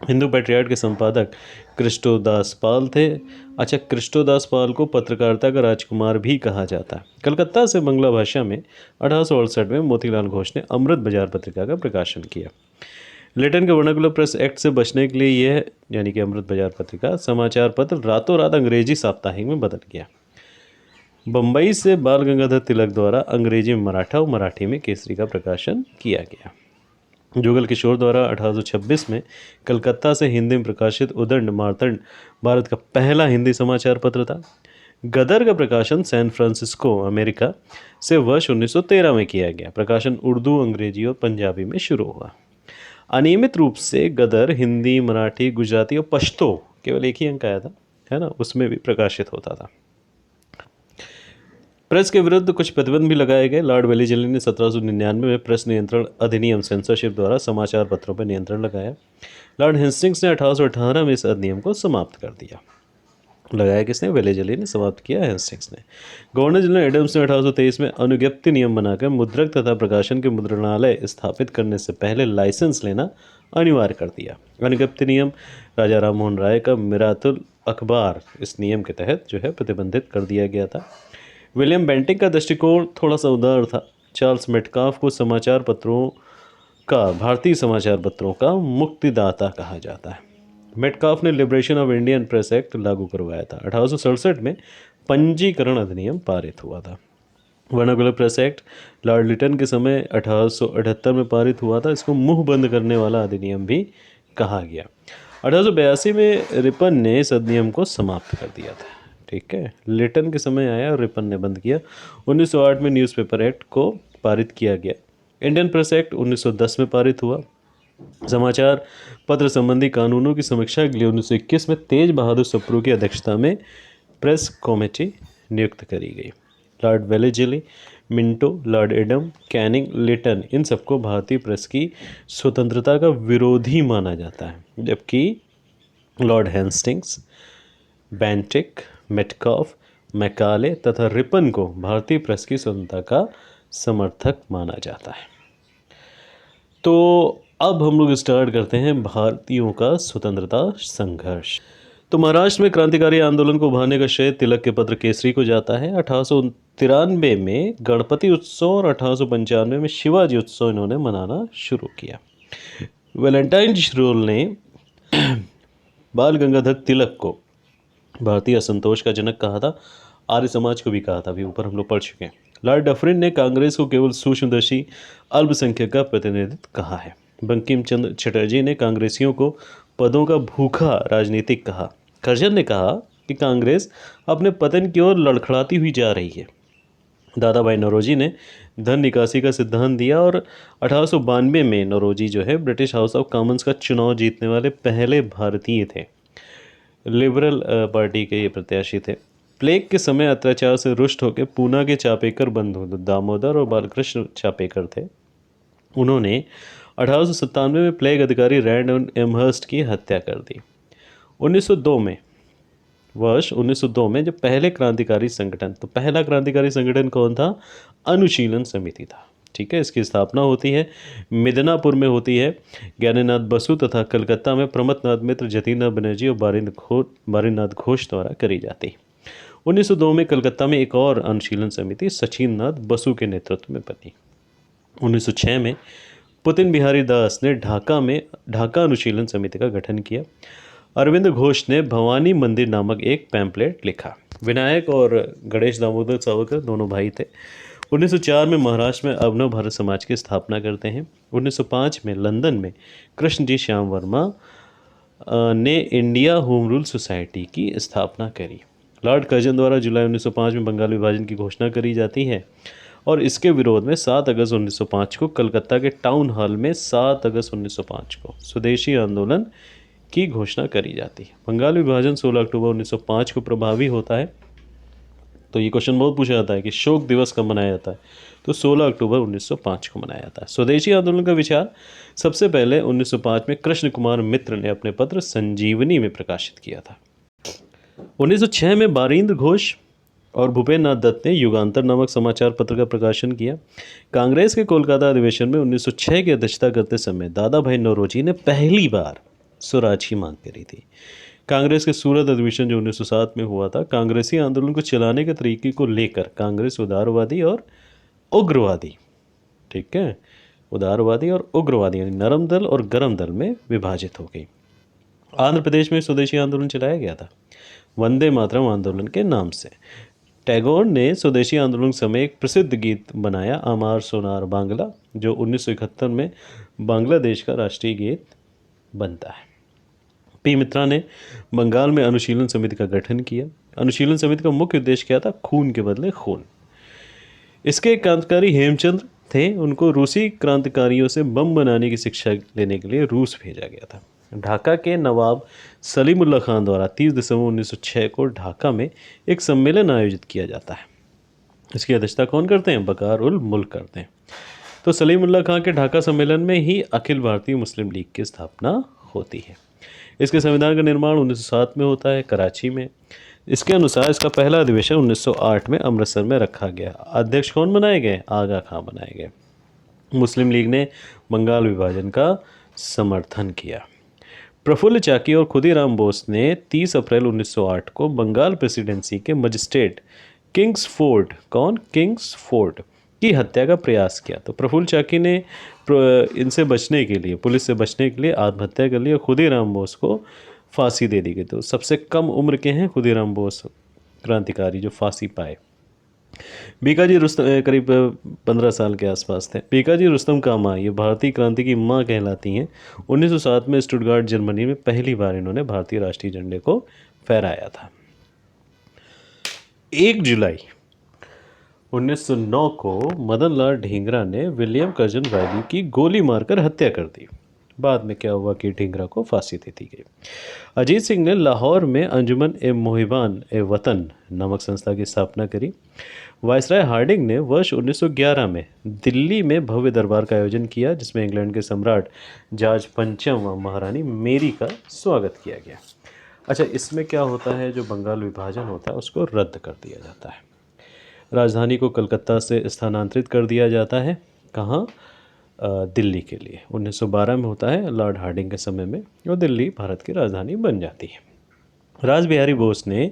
हिंदू पैट्रियाट के संपादक कृष्णोदास पाल थे। अच्छा, कृष्णोदास पाल को पत्रकारिता का राजकुमार भी कहा जाता है। कलकत्ता से बंगला भाषा में 1868 में मोतीलाल घोष ने अमृत बाजार पत्रिका का प्रकाशन किया। लिटन के वर्नाकुलर प्रेस एक्ट से बचने के लिए यह यानी कि अमृत बाजार पत्रिका समाचार पत्र रातों रात अंग्रेजी साप्ताहिक में बदल गया। बम्बई से बाल गंगाधर तिलक द्वारा अंग्रेजी में मराठा और मराठी में केसरी का प्रकाशन किया गया। जुगल किशोर द्वारा 1826 में कलकत्ता से हिंदी में प्रकाशित उदंड मार्तंड भारत का पहला हिंदी समाचार पत्र था। गदर का प्रकाशन सैन फ्रांसिस्को अमेरिका से वर्ष 1913 में किया गया। प्रकाशन उर्दू, अंग्रेजी और पंजाबी में शुरू हुआ। अनियमित रूप से गदर हिंदी, मराठी, गुजराती और पश्तो केवल एक ही अंक आया था, है ना, उसमें भी प्रकाशित होता था। प्रेस के विरुद्ध कुछ प्रतिबंध भी लगाए गए। लॉर्ड वेलीजली ने 1799 में प्रेस नियंत्रण अधिनियम सेंसरशिप द्वारा समाचार पत्रों पर नियंत्रण लगाया। लॉर्ड हेस्टिंग्स ने 1818 में इस अधिनियम को समाप्त कर दिया। लगाया किसने? वेलीजली ने समाप्त किया, हेस्टिंग्स ने। गवर्नर जनरल एडम्स ने 1823 में अनुज्ञप्ति नियम बनाकर मुद्रक तथा प्रकाशन के मुद्रणालय स्थापित करने से पहले लाइसेंस लेना अनिवार्य कर दिया। अनुज्ञप्ति नियम राजा राम मोहन राय का मिरातुल अखबार इस नियम के तहत जो है प्रतिबंधित कर दिया गया था। विलियम बेंटिंग का दृष्टिकोण थोड़ा सा उदार था। चार्ल्स मेटकाफ को समाचार पत्रों का भारतीय समाचार पत्रों का मुक्तिदाता कहा जाता है। मेटकाफ ने liberation of Indian press act लागू करवाया था। 1867 में पंजीकरण अधिनियम पारित हुआ था। Vernacular press act Lord Lytton के समय 1878 में पारित हुआ था। इसको मुंह बंद करने वाला अधिनियम भी कहा गया। 1882 में रिपन ने इस अधिनियम को समाप्त कर दिया था। ठीक है, लिटन के समय आया और रिपन ने बंद किया। 1908 में न्यूज़पेपर एक्ट को पारित किया गया। इंडियन प्रेस एक्ट 1910 में पारित हुआ। समाचार पत्र संबंधी कानूनों की समीक्षा के लिए 1921 में तेज बहादुर सप्रू की अध्यक्षता में प्रेस कमेटी नियुक्त करी गई। Lord Wellesley, Minto, Lord Adam, Canning, Lytton, इन सबको भारतीय प्रेस की स्वतंत्रता का विरोधी माना जाता है, जबकि Lord Hastings, Bentinck, Metcalfe, Macaulay तथा रिपन को भारतीय प्रेस की स्वतंत्रता का समर्थक माना जाता है। तो अब हम लोग स्टार्ट करते हैं भारतीयों का स्वतंत्रता संघर्ष। तो महाराष्ट्र में क्रांतिकारी आंदोलन को उभारने का श्रेय तिलक के पत्र केसरी को जाता है। 1893 में गणपति उत्सव और 1895 में शिवाजी उत्सव इन्होंने मनाना शुरू किया। वैलेंटाइन श्रोल ने बाल गंगाधर तिलक को भारतीय असंतोष का जनक कहा था। आर्य समाज को भी कहा था, अभी ऊपर हम लोग पढ़ चुके हैं। लॉर्ड डफरिन ने कांग्रेस को केवल सूक्ष्मदर्शी अल्पसंख्यक का प्रतिनिधित्व कहा है। बंकिम चंद्र चटर्जी ने कांग्रेसियों को पदों का भूखा राजनीतिक कहा। कर्जन ने कहा कि कांग्रेस अपने पतन की ओर लड़खड़ाती हुई जा रही है। दादा भाई नौरोजी ने धन निकासी का सिद्धांत दिया और 1892 में नौरोजी जो है ब्रिटिश हाउस ऑफ कॉमन्स का चुनाव जीतने वाले पहले भारतीय थे। लिबरल पार्टी के ये प्रत्याशी थे। प्लेग के समय अत्याचार से रुष्ट होकर पूना के चापेकर बंधु दामोदर और बालकृष्ण चापेकर थे। उन्होंने 1897 में प्लेग अधिकारी रैंड एमहर्स्ट की हत्या कर दी। 1902 में जब पहले क्रांतिकारी संगठन, तो पहला क्रांतिकारी संगठन कौन था? अनुशीलन समिति था। ठीक है, इसकी स्थापना होती है मिदनापुर में होती है। ज्ञानीनाथ बसु तथा कलकत्ता में प्रमथनाथ मित्र, जतीनाथ बनर्जी और बारिंद्रनाथ घोष द्वारा करी जाती। 1902 में कलकत्ता में एक और अनुशीलन समिति सचिननाथ बसु के नेतृत्व में बनी। 1906 में पुतिन बिहारी दास ने ढाका अनुशीलन समिति का गठन किया। अरविंद घोष ने भवानी मंदिर नामक एक पैम्पलेट लिखा। विनायक और गणेश दामोदर सावरकर दोनों भाई थे। 1904 में महाराष्ट्र में अभिनव भारत समाज की स्थापना करते हैं। 1905 में लंदन में कृष्णजी श्याम वर्मा ने इंडिया होम रूल सोसाइटी की स्थापना करी। लॉर्ड कर्जन द्वारा जुलाई 1905 में बंगाल विभाजन की घोषणा करी जाती है और इसके विरोध में 7 अगस्त 1905 को कलकत्ता के टाउन हॉल में 7 अगस्त 1905 को स्वदेशी आंदोलन की घोषणा करी जाती है। बंगाल विभाजन 16 अक्टूबर 1905 को प्रभावी होता है। तो ये क्वेश्चन बहुत पूछा जाता है कि शोक दिवस कब मनाया जाता है, तो 16 अक्टूबर 1905 को मनाया जाता है। स्वदेशी आंदोलन का विचार सबसे पहले 1905 में कृष्ण कुमार मित्र ने अपने पत्र संजीवनी में प्रकाशित किया था। 1906 में बारिंद्र घोष और भूपेन्द्र नाथ दत्त ने युगांतर नामक समाचार पत्र का प्रकाशन किया। कांग्रेस के कोलकाता अधिवेशन में 1906 की अध्यक्षता करते समय दादा भाई नौरोजी ने पहली बार स्वराज की मांग करी थी। कांग्रेस के सूरत अधिवेशन जो 1907 में हुआ था, कांग्रेसी आंदोलन को चलाने के तरीके को लेकर कांग्रेस उदारवादी और उग्रवादी, ठीक है, उदारवादी और उग्रवादी यानी नरम दल और गरम दल में विभाजित हो गई। आंध्र प्रदेश में स्वदेशी आंदोलन चलाया गया था वंदे मातरम आंदोलन के नाम से। टैगोर ने स्वदेशी आंदोलन समय एक प्रसिद्ध गीत बनाया, अमार सोनार बांग्ला, जो 1971 में बांग्लादेश का राष्ट्रीय गीत बनता है। पी मित्रा ने बंगाल में अनुशीलन समिति का गठन किया। अनुशीलन समिति का मुख्य उद्देश्य क्या था? खून के बदले खून। इसके एक क्रांतिकारी हेमचंद्र थे, उनको रूसी क्रांतिकारियों से बम बनाने की शिक्षा लेने के लिए रूस भेजा गया था। ढाका के नवाब सलीमुल्लाह खान द्वारा 30 दिसंबर 1906 को ढाका में एक सम्मेलन आयोजित किया जाता है। इसकी अध्यक्षता कौन करते हैं? बकार उल मुल्क करते हैं। तो सलीमुल्लाह खान के ढाका सम्मेलन में ही अखिल भारतीय मुस्लिम लीग की स्थापना होती है। इसके संविधान का निर्माण 1907 में होता है कराची में। इसके अनुसार इसका पहला अधिवेशन 1908 में अमृतसर में रखा गया। अध्यक्ष कौन बनाए गए? आगा खां बनाए गए। मुस्लिम लीग ने बंगाल विभाजन का समर्थन किया। प्रफुल्ल चाकी और खुदीराम बोस ने 30 अप्रैल 1908 को बंगाल प्रेसिडेंसी के मजिस्ट्रेट किंग्सफोर्ड, कौन? किंग्सफोर्ड की हत्या का प्रयास किया। तो प्रफुल्ल चाकी ने इनसे बचने के लिए, पुलिस से बचने के लिए आत्महत्या कर ली और खुदीराम बोस को फांसी दे दी गई। तो सबसे कम उम्र के हैं खुदीराम बोस क्रांतिकारी जो फांसी पाए। बीकाजी रुस्तम करीब 15 साल के आसपास थे। बीकाजी रुस्तम का माँ, ये भारतीय क्रांति की माँ कहलाती हैं। 1907 में स्टुटगार्ट जर्मनी में पहली बार इन्होंने भारतीय राष्ट्रीय झंडे को फहराया था। 1 जुलाई 1909 को मदन लाल ढींगरा ने विलियम कर्जन वैली की गोली मारकर हत्या कर दी। बाद में क्या हुआ कि ढींगरा को फांसी दे दी गई। अजीत सिंह ने लाहौर में अंजुमन ए मोहिबान ए वतन नामक संस्था की स्थापना करी। वायसराय हार्डिंग ने वर्ष 1911 में दिल्ली में भव्य दरबार का आयोजन किया, जिसमें इंग्लैंड के सम्राट जॉर्ज पंचम व महारानी मेरी का स्वागत किया गया। अच्छा, इसमें क्या होता है? जो बंगाल विभाजन होता है उसको रद्द कर दिया जाता है। राजधानी को कलकत्ता से स्थानांतरित कर दिया जाता है। कहाँ? दिल्ली के लिए। 1912 में होता है लॉर्ड हार्डिंग के समय में, और दिल्ली भारत की राजधानी बन जाती है। रास बिहारी बोस ने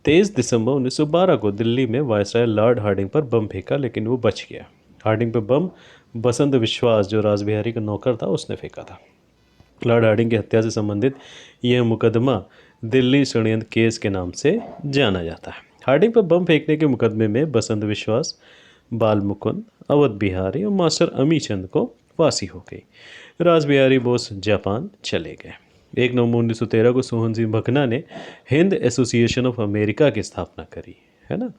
23 दिसंबर 1912 को दिल्ली में वायसराय लॉर्ड हार्डिंग पर बम फेंका, लेकिन वो बच गया। हार्डिंग पर बम बसंत विश्वास, जो रास बिहारी का नौकर था, उसने फेंका था। लॉर्ड हार्डिंग की हत्या से संबंधित यह मुकदमा दिल्ली षड्यंत्र केस के नाम से जाना जाता है। हार्डिंग पर बम फेंकने के मुकदमे में बसंत विश्वास, बाल मुकुंद, अवध बिहारी और मास्टर अमी चंद को फांसी हो गई। रास बिहारी बोस जापान चले गए। 1 नवंबर 1913 को सोहन सिंह भकना ने हिंद एसोसिएशन ऑफ अमेरिका की स्थापना करी, है ना।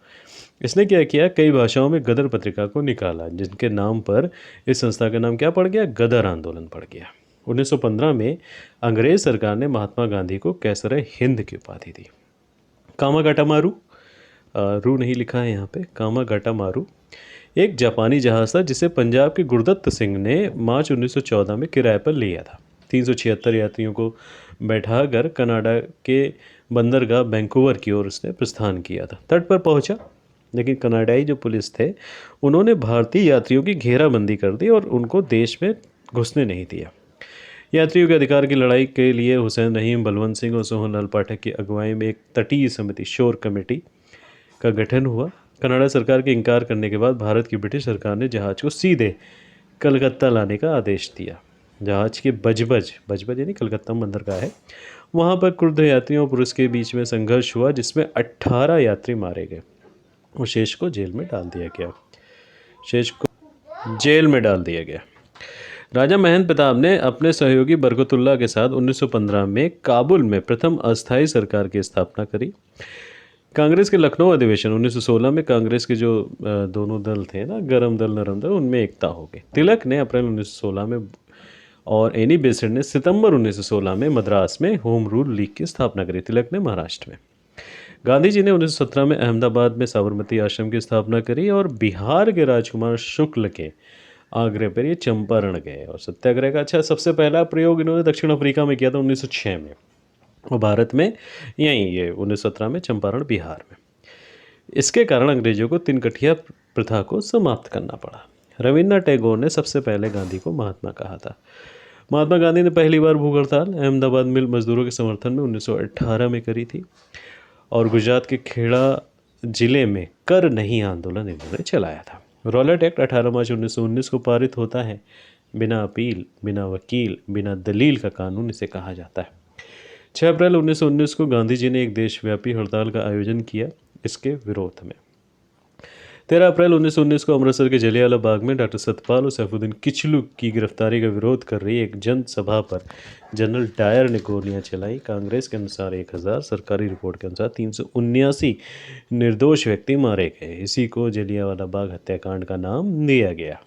इसने क्या किया? कई भाषाओं में गदर पत्रिका को निकाला, जिनके नाम पर इस संस्था का नाम क्या पड़ गया? गदर आंदोलन पड़ गया। 1915 में अंग्रेज सरकार ने महात्मा गांधी को कैसर हिंद की उपाधि दी। कामागाटा मारू, रू नहीं लिखा है यहाँ पे, कामागाटा मारू एक जापानी जहाज़ था जिसे पंजाब के गुरदत्त सिंह ने मार्च 1914 में किराए पर लिया था। 376 यात्रियों को बैठाकर कनाडा के बंदरगाह वैंकूवर की ओर उसने प्रस्थान किया था। तट पर पहुंचा, लेकिन कनाडाई जो पुलिस थे उन्होंने भारतीय यात्रियों की घेराबंदी कर दी और उनको देश में घुसने नहीं दिया। यात्रियों के अधिकार की लड़ाई के लिए हुसैन रहीम, बलवंत सिंह और सोहनलाल पाठक की अगुवाई में एक तटीय समिति, शोर कमेटी का गठन हुआ। कनाडा सरकार के इनकार करने के बाद भारत की ब्रिटिश सरकार ने जहाज़ को सीधे कलकत्ता लाने का आदेश दिया। जहाज़ के बजबज यानी कलकत्ता बंदरगाह है, वहाँ पर क्रुद्ध यात्रियों और पुलिस के बीच में संघर्ष हुआ, जिसमें 18 यात्री मारे गए और शेष को जेल में डाल दिया गया। राजा महेंद्र प्रताप ने अपने सहयोगी बरकतुल्लाह के साथ 1915 में काबुल में प्रथम अस्थायी सरकार की स्थापना करी। कांग्रेस के लखनऊ अधिवेशन 1916 में कांग्रेस के जो दोनों दल थे ना, गरम दल नरम दल, उनमें एकता हो गई। तिलक ने अप्रैल 1916 में और एनी बेसेंट ने सितंबर 1916 में मद्रास में होम रूल लीग की स्थापना करी। तिलक ने महाराष्ट्र में। गांधी जी ने 1917 में अहमदाबाद में साबरमती आश्रम की स्थापना करी और बिहार के राजकुमार शुक्ल के आग्रह पर ये चंपारण गए और सत्याग्रह का सबसे पहला प्रयोग इन्होंने दक्षिण अफ्रीका में किया था 1906 में, और भारत में यहीं ये 1917 में चंपारण बिहार में। इसके कारण अंग्रेजों को तिनकठिया प्रथा को समाप्त करना पड़ा। रविन्द्रनाथ टैगोर ने सबसे पहले गांधी को महात्मा कहा था। महात्मा गांधी ने पहली बार भूख हड़ताल अहमदाबाद मिल मजदूरों के समर्थन में 1918 में करी थी और गुजरात के खेड़ा जिले में कर नहीं आंदोलन इन्होंने चलाया था। रॉलेट एक्ट 18 मार्च 1919 को पारित होता है। बिना अपील, बिना वकील, बिना दलील का कानून इसे कहा जाता है। 6 अप्रैल 1919 को गांधी जी ने एक देशव्यापी हड़ताल का आयोजन किया इसके विरोध में। 13 अप्रैल 1919 को अमृतसर के जलियांवाला बाग में डॉक्टर सतपाल और सैफुद्दीन किचलू की गिरफ्तारी का विरोध कर रही एक जनसभा पर जनरल डायर ने गोलियां चलाई। कांग्रेस के अनुसार 1000, सरकारी रिपोर्ट के अनुसार 379 निर्दोष व्यक्ति मारे गए। इसी को जलियांवाला बाग हत्याकांड का नाम दिया गया।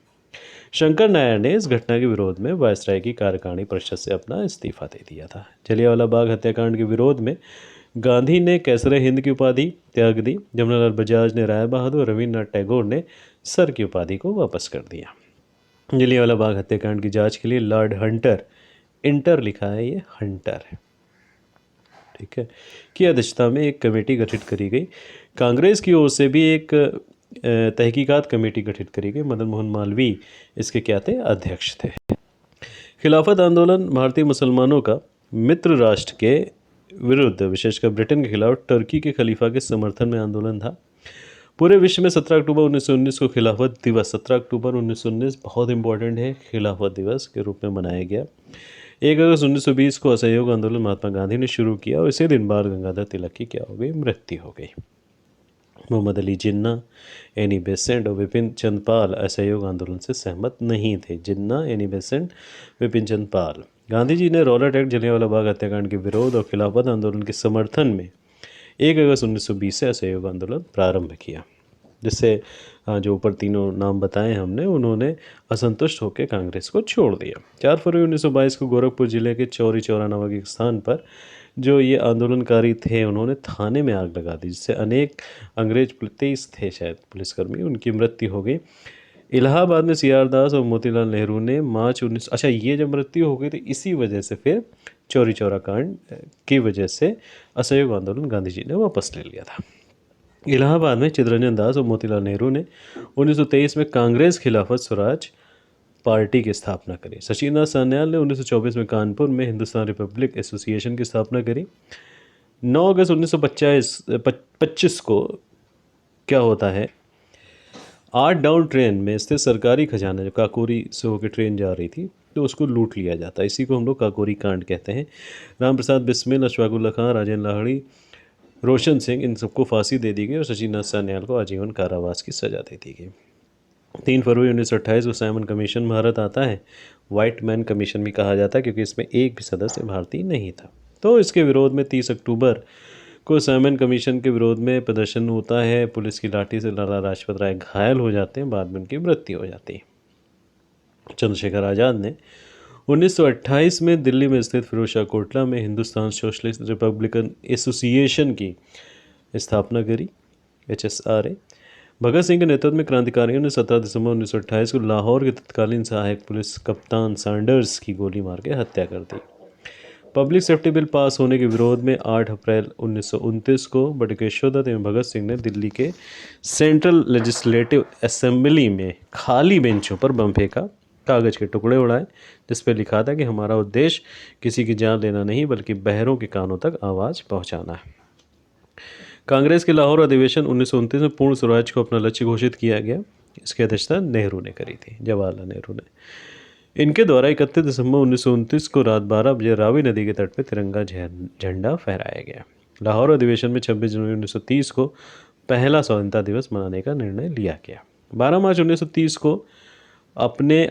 शंकर नायर ने इस घटना के विरोध में वायसराय की कार्यकारिणी परिषद से अपना इस्तीफा दे दिया था। जलियांवाला बाग हत्याकांड के विरोध में गांधी ने कैसर हिंद की उपाधि त्याग दी। जमनालाल बजाज ने राय बहादुर, रविन्द्रनाथ टैगोर ने सर की उपाधि को वापस कर दिया। जलियांवाला बाग हत्याकांड की जांच के लिए लॉर्ड हंटर, इंटर लिखा है, ये हंटर है, ठीक है, की अध्यक्षता में एक कमेटी गठित करी गई। कांग्रेस की ओर से भी एक तहकीकात कमेटी गठित करी गई। मदन मोहन मालवीय इसके क्या थे, अध्यक्ष थे। खिलाफत आंदोलन भारतीय मुसलमानों का मित्र राष्ट्र के विरुद्ध, विशेषकर ब्रिटेन के खिलाफ टर्की के खलीफा के समर्थन में आंदोलन था। पूरे विश्व में 17 अक्टूबर 1919 को खिलाफत दिवस, 17 अक्टूबर 1919 बहुत इंपॉर्टेंट है, खिलाफत दिवस के रूप में मनाया गया। 1 अगस्त 1920 को असहयोग आंदोलन महात्मा गांधी ने शुरू किया और इसी दिन बाल गंगाधर तिलक की क्या हो गई, मृत्यु हो गई। मोहम्मद अली जिन्ना, एनी बेसेंट और विपिन चंद पाल असहयोग आंदोलन से सहमत नहीं थे। जिन्ना, एनी बेसेंट, विपिन चंद पाल। गांधी जी ने रॉलेट एक्ट, जलियांवाला बाग हत्याकांड के विरोध और खिलाफत आंदोलन के समर्थन में 1 अगस्त 1920 से असहयोग आंदोलन प्रारंभ किया, जिससे जो ऊपर तीनों नाम बताए हमने, उन्होंने असंतुष्ट होकर कांग्रेस को छोड़ दिया। 4 फरवरी 1922 को गोरखपुर जिले के चौरी चौरा नामक एक स्थान पर जो ये आंदोलनकारी थे, उन्होंने थाने में आग लगा दी, जिससे अनेक अंग्रेज 23 थे शायद पुलिसकर्मी, उनकी मृत्यु हो गई। इलाहाबाद में सी आर दास और मोतीलाल नेहरू ने मार्च 19, अच्छा ये जब मृत्यु हो गई तो इसी वजह से फिर चौरी चौरा कांड की वजह से असहयोग आंदोलन गांधी जी ने वापस ले लिया था। इलाहाबाद में चित्तरंजन दास और मोतीलाल नेहरू ने 1923 में कांग्रेस खिलाफत स्वराज पार्टी की स्थापना करी। शशिनाथ सान्याल ने 1924 में कानपुर में हिंदुस्तान रिपब्लिक एसोसिएशन की स्थापना करी। 9 अगस्त 1925 को क्या होता है, 8 डाउन ट्रेन में स्थित सरकारी खजाना, जो काकोरी से होकर ट्रेन जा रही थी, तो उसको लूट लिया जाता है। इसी को हम लोग काकोरी कांड कहते हैं। राम प्रसाद बिस्मिल, अशफाकुल्ला खां, राजेंद्र लाहिड़ी, रोशन सिंह, इन सबको फांसी दे दी गई और शशिनाथ सान्याल को आजीवन कारावास की सजा दे दी गई। 3 फरवरी 1928 को साइमन कमीशन भारत आता है। वाइट मैन कमीशन भी कहा जाता है क्योंकि इसमें एक भी सदस्य भारतीय नहीं था। तो इसके विरोध में 30 अक्टूबर को साइमन कमीशन के विरोध में प्रदर्शन होता है। पुलिस की लाठी से लाला लाजपत राय घायल हो जाते हैं, बाद में उनकी मृत्यु हो जाती है। चंद्रशेखर आज़ाद ने 1928 में दिल्ली में स्थित फिरोजशाह कोटला में हिंदुस्तान सोशलिस्ट रिपब्लिकन एसोसिएशन की स्थापना करी, HSRA। भगत सिंह के नेतृत्व में क्रांतिकारियों ने 17 दिसंबर 1928 को लाहौर के तत्कालीन सहायक पुलिस कप्तान सैंडर्स की गोली मार के हत्या कर दी। पब्लिक सेफ्टी बिल पास होने के विरोध में 8 अप्रैल 1929 को बटुकेश्वर दत्त एवं भगत सिंह ने दिल्ली के सेंट्रल लेजिस्लेटिव असेंबली में खाली बेंचों पर बम फेंका, कागज़ के टुकड़े उड़ाए, जिस पर लिखा था कि हमारा उद्देश्य किसी की जान लेना नहीं बल्कि बहरों के कानों तक आवाज़ पहुंचाना है। कांग्रेस के लाहौर अधिवेशन 1929 में पूर्ण स्वराज को अपना लक्ष्य घोषित किया गया। इसकी अध्यक्षता नेहरू ने करी थी, जवाहरलाल नेहरू ने। इनके द्वारा 31 दिसंबर 1929 को रात 12 बजे रावी नदी के तट पर तिरंगा झंडा फहराया गया। लाहौर अधिवेशन में 26 जनवरी 1930 को पहला स्वतंत्रता दिवस मनाने का निर्णय लिया गया। 12 मार्च 1930 को अपने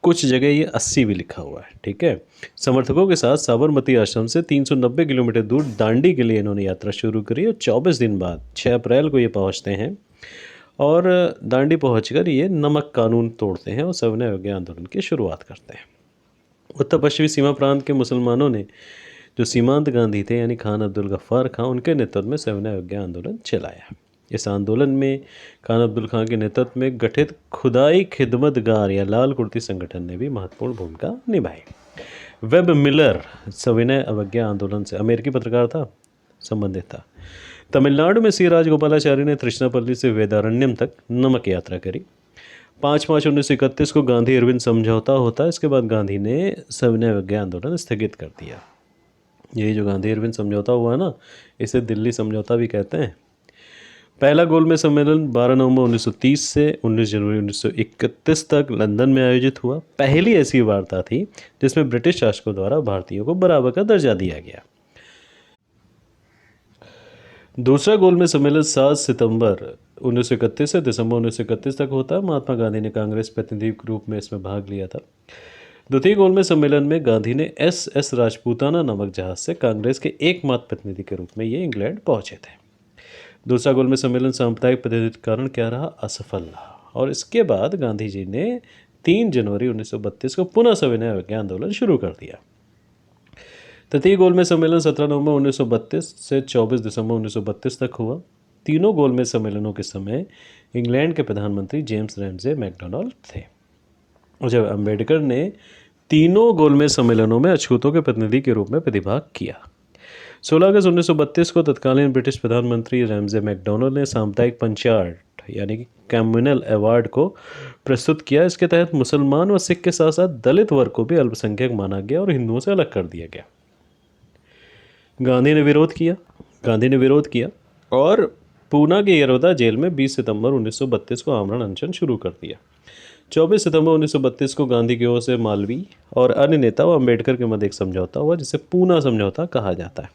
कुछ जगह ये 80 भी लिखा हुआ है, ठीक है, समर्थकों के साथ साबरमती आश्रम से 390 किलोमीटर दूर दांडी के लिए इन्होंने यात्रा शुरू करी और 24 दिन बाद 6 अप्रैल को ये पहुंचते हैं और दांडी पहुंचकर ये नमक कानून तोड़ते हैं और सविनय अवज्ञा आंदोलन की शुरुआत करते हैं। उत्तर पश्चिमी सीमा प्रांत के मुसलमानों ने जो सीमांत गांधी थे यानी खान अब्दुल गफ्फार खां, उनके नेतृत्व में सविनय अवज्ञा आंदोलन चलाया। इस आंदोलन में खान अब्दुल खां के नेतृत्व में गठित खुदाई खिदमतगार या लाल कुर्ती संगठन ने भी महत्वपूर्ण भूमिका निभाई। वेब मिलर सविनय अवज्ञा आंदोलन से, अमेरिकी पत्रकार था, संबंधित था। तमिलनाडु में सी राजगोपालाचारी ने तृष्णापल्ली से वेदारण्यम तक नमक यात्रा करी। 5/5/1931 को गांधी इरविन समझौता होता है। इसके बाद गांधी ने सविनय अवज्ञा आंदोलन स्थगित कर दिया। यही जो गांधी इरविन समझौता हुआ ना, इसे दिल्ली समझौता भी कहते हैं। पहला गोलमेज सम्मेलन 12 नवंबर 1930 से 19 जनवरी 1931 तक लंदन में आयोजित हुआ। पहली ऐसी वार्ता थी जिसमें ब्रिटिश शासकों द्वारा भारतीयों को बराबर का दर्जा दिया गया। दूसरा गोलमेज सम्मेलन 7 सितंबर 1931 से दिसंबर 1931 तक होता है। महात्मा गांधी ने कांग्रेस प्रतिनिधि के रूप में इसमें भाग लिया था। द्वितीय गोलमेज सम्मेलन में गांधी ने SS राजपूताना नामक जहाज से कांग्रेस के एकमात्र प्रतिनिधि के रूप में ये इंग्लैंड पहुंचे थे। दूसरा गोलमेज सम्मेलन सांप्रदायिक प्रतिनिधि के कारण क्या रहा, असफल रहा। और इसके बाद गांधी जी ने 3 जनवरी 1932 को पुनः सविनय अवज्ञा आंदोलन शुरू कर दिया। तृतीय गोलमेज सम्मेलन 17 नवंबर 1932 से 24 दिसंबर 1932 तक हुआ। तीनों गोलमेज सम्मेलनों के समय इंग्लैंड के प्रधानमंत्री जेम्स रैमजे मैकडोनाल्ड थे। और जब अम्बेडकर ने तीनों गोलमेज सम्मेलनों में अछूतों के प्रतिनिधि के रूप में प्रतिभाग किया। 16 अगस्त 1932 को तत्कालीन ब्रिटिश प्रधानमंत्री रैमजे मैकडोनाल्ड ने सामुदायिक पंचायत यानी कि कम्युनल अवार्ड को प्रस्तुत किया। इसके तहत मुसलमान व सिख के साथ साथ दलित वर्ग को भी अल्पसंख्यक माना गया और हिंदुओं से अलग कर दिया गया। गांधी ने विरोध किया और पूना के यरोदा जेल में 20 सितंबर 1932 को आमरण अनशन शुरू कर दिया। 24 सितंबर 1932 को गांधी की ओर से मालवीय और अन्य नेता व अम्बेडकर के मध्य एक समझौता हुआ जिसे पूना समझौता कहा जाता है।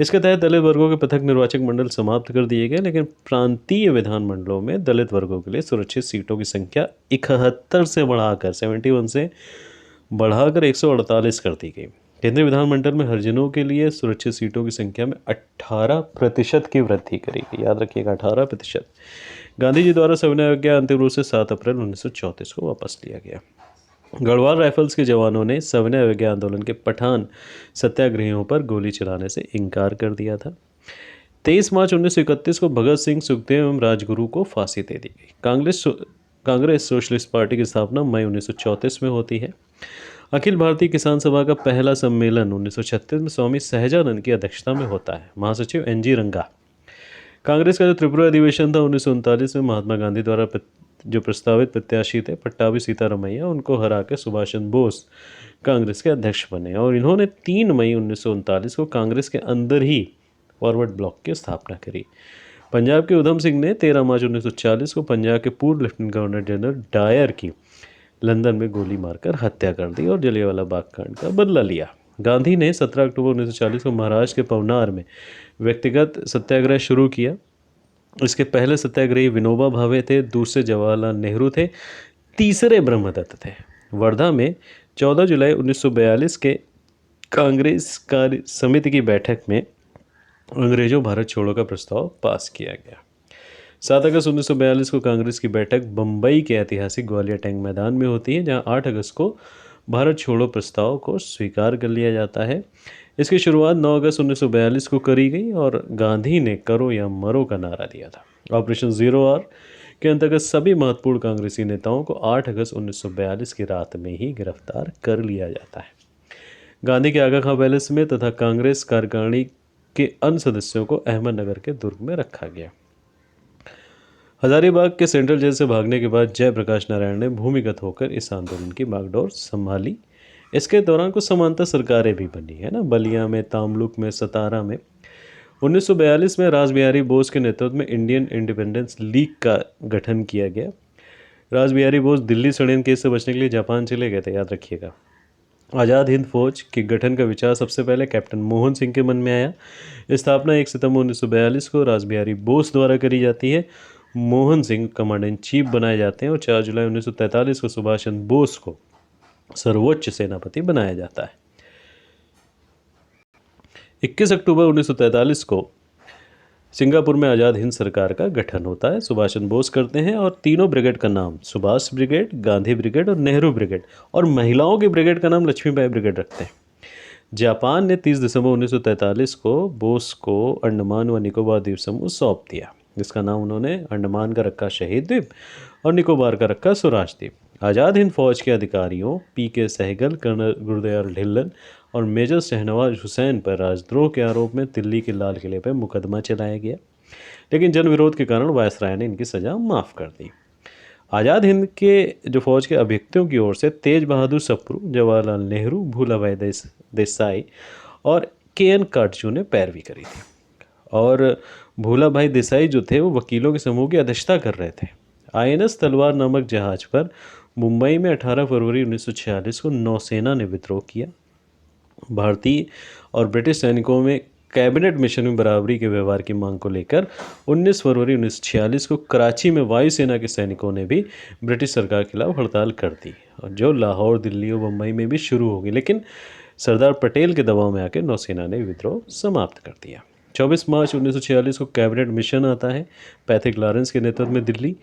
इसके तहत दलित वर्गों के पृथक निर्वाचक मंडल समाप्त कर दिए गए, लेकिन प्रांतीय विधानमंडलों में दलित वर्गों के लिए सुरक्षित सीटों की संख्या 71 से बढ़ाकर 71 से बढ़ाकर 148 कर दी गई। केंद्रीय विधानमंडल में हरिजनों के लिए सुरक्षित सीटों की संख्या में 18% की वृद्धि करी गई। याद रखिएगा 18%। गांधी जी द्वारा सविनय अवज्ञा अंतिम रूप से 7 अप्रैल 1934 को वापस लिया गया। गढ़वाल राइफल्स के जवानों ने सविनय अवज्ञा आंदोलन के पठान सत्याग्रहियों पर गोली चलाने से इनकार कर दिया था। 23 मार्च 1931 को भगत सिंह, सुखदेव एवं राजगुरु को फांसी दे दी गई। कांग्रेस सोशलिस्ट पार्टी की स्थापना मई 1934 में होती है। अखिल भारतीय किसान सभा का पहला सम्मेलन 1936 में स्वामी सहजानंद की अध्यक्षता में होता है। महासचिव NG रंगा। कांग्रेस का जो त्रिपुरा अधिवेशन था 1939 में महात्मा गांधी द्वारा जो प्रस्तावित प्रत्याशी थे पट्टाभी सीतारमैया, उनको हरा के सुभाष चंद्र बोस कांग्रेस के अध्यक्ष बने और इन्होंने 3 मई 1939 को कांग्रेस के अंदर ही फॉरवर्ड ब्लॉक की स्थापना करी। पंजाब के उधम सिंह ने 13 मार्च 1940 को पंजाब के पूर्व लेफ्टिनेंट गवर्नर जनरल डायर की लंदन में गोली मारकर हत्या कर दी और जलियांवाला बाग कांड का बदला लिया। गांधी ने 17 अक्टूबर 1940 को महाराष्ट्र के पवनार में व्यक्तिगत सत्याग्रह शुरू किया। इसके पहले सत्याग्रही विनोबा भावे थे, दूसरे जवाहरलाल नेहरू थे, तीसरे ब्रह्मदत्त थे। वर्धा में 14 जुलाई 1942 के कांग्रेस कार्य समिति की बैठक में अंग्रेजों भारत छोड़ो का प्रस्ताव पास किया गया। 7 अगस्त 1942 को कांग्रेस की बैठक बम्बई के ऐतिहासिक ग्वालियर टैंक मैदान में होती है, जहां 8 अगस्त को भारत छोड़ो प्रस्ताव को स्वीकार कर लिया जाता है। इसकी शुरुआत 9 अगस्त 1942 को करी गई और गांधी ने करो या मरो का नारा दिया था। ऑपरेशन ज़ीरो आवर के अंतर्गत सभी महत्वपूर्ण कांग्रेसी नेताओं को 8 अगस्त 1942 की रात में ही गिरफ्तार कर लिया जाता है। गांधी के आगा खां पैलेस में तथा कांग्रेस कार्यकारिणी के अन्य सदस्यों को अहमदनगर के दुर्ग में रखा गया। हजारीबाग के सेंट्रल जेल से भागने के बाद जयप्रकाश नारायण ने भूमिगत होकर इस आंदोलन की बागडोर संभाली। इसके दौरान कुछ समांतर सरकारें भी बनी है ना, बलिया में, तामलुक में, सतारा में। 1942 में रासबिहारी बोस के नेतृत्व में इंडियन इंडिपेंडेंस लीग का गठन किया गया। रासबिहारी बोस दिल्ली षड्यंत्र केस से बचने के लिए जापान चले गए थे, याद रखिएगा। आज़ाद हिंद फौज के गठन का विचार सबसे पहले कैप्टन मोहन सिंह के मन में आया। स्थापना 1 सितंबर 1942 को रासबिहारी बोस द्वारा करी जाती है। Mohan Singh commander in chief बनाए जाते हैं और 4 जुलाई 1943 को सुभाष चंद्र बोस को सर्वोच्च सेनापति बनाया जाता है। 21 अक्टूबर 1943 को सिंगापुर में आज़ाद हिंद सरकार का गठन होता है। सुभाष चंद्र बोस करते हैं और तीनों ब्रिगेड का नाम सुभाष ब्रिगेड, गांधी ब्रिगेड और नेहरू ब्रिगेड, और महिलाओं की ब्रिगेड का नाम लक्ष्मीबाई ब्रिगेड रखते हैं। जापान ने 30 दिसंबर 1943 को बोस को अंडमान व निकोबार द्वीप समूह सौंप दिया, जिसका नाम उन्होंने अंडमान का रखा शहीद द्वीप और निकोबार का रखा स्वराज द्वीप। आज़ाद हिंद फौज के अधिकारियों PK सहगल, कर्नल गुरदयाल ढिल्लन और मेजर शहनवाज हुसैन पर राजद्रोह के आरोप में दिल्ली के लाल किले पर मुकदमा चलाया गया, लेकिन जन विरोध के कारण वायसराय ने इनकी सज़ा माफ़ कर दी। आज़ाद हिंद के जो फौज के अभ्यर्थियों की ओर से तेज बहादुर सप्रू, जवाहरलाल नेहरू, भूलाभाई देसाई और के.एन. काटजू ने पैरवी करी थी। और भूलाभाई देसाई जो थे वो वकीलों के समूह की अध्यक्षता कर रहे थे। आईएनएस तलवार नामक जहाज पर मुंबई में 18 फरवरी 1946 को नौसेना ने विद्रोह किया। भारतीय और ब्रिटिश सैनिकों में कैबिनेट मिशन में बराबरी के व्यवहार की मांग को लेकर 19 फरवरी 1946 को कराची में वायुसेना के सैनिकों ने भी ब्रिटिश सरकार के खिलाफ हड़ताल कर दी, और जो लाहौर, दिल्ली और मुंबई में भी शुरू हो गई। लेकिन सरदार पटेल के दबाव में आकर नौसेना ने विद्रोह समाप्त कर दिया। 24 मार्च 1946 को कैबिनेट मिशन आता है, पैथिक लॉरेंस के नेतृत्व में दिल्ली।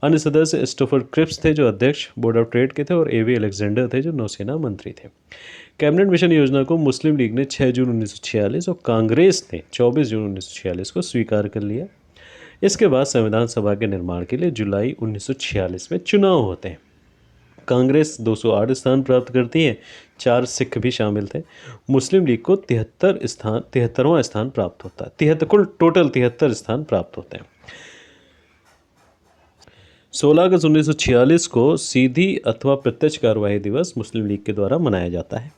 अन्य सदस्य स्टोफर क्रिप्स थे जो अध्यक्ष बोर्ड ऑफ ट्रेड के थे, और एवी अलेक्जेंडर थे जो नौसेना मंत्री थे। कैबिनेट मिशन योजना को मुस्लिम लीग ने 6 जून 1946 और कांग्रेस ने 24 जून 1946 को स्वीकार कर लिया। इसके बाद संविधान सभा के निर्माण के लिए जुलाई 1946 में चुनाव होते हैं। कांग्रेस 208 स्थान प्राप्त करती है, 4 सिख भी शामिल थे। मुस्लिम लीग को 73वां स्थान प्राप्त होता है। कुल टोटल 73 स्थान प्राप्त होते हैं। 16 अगस्त 1946 को सीधी अथवा प्रत्यक्ष कार्यवाही दिवस मुस्लिम लीग के द्वारा मनाया जाता है।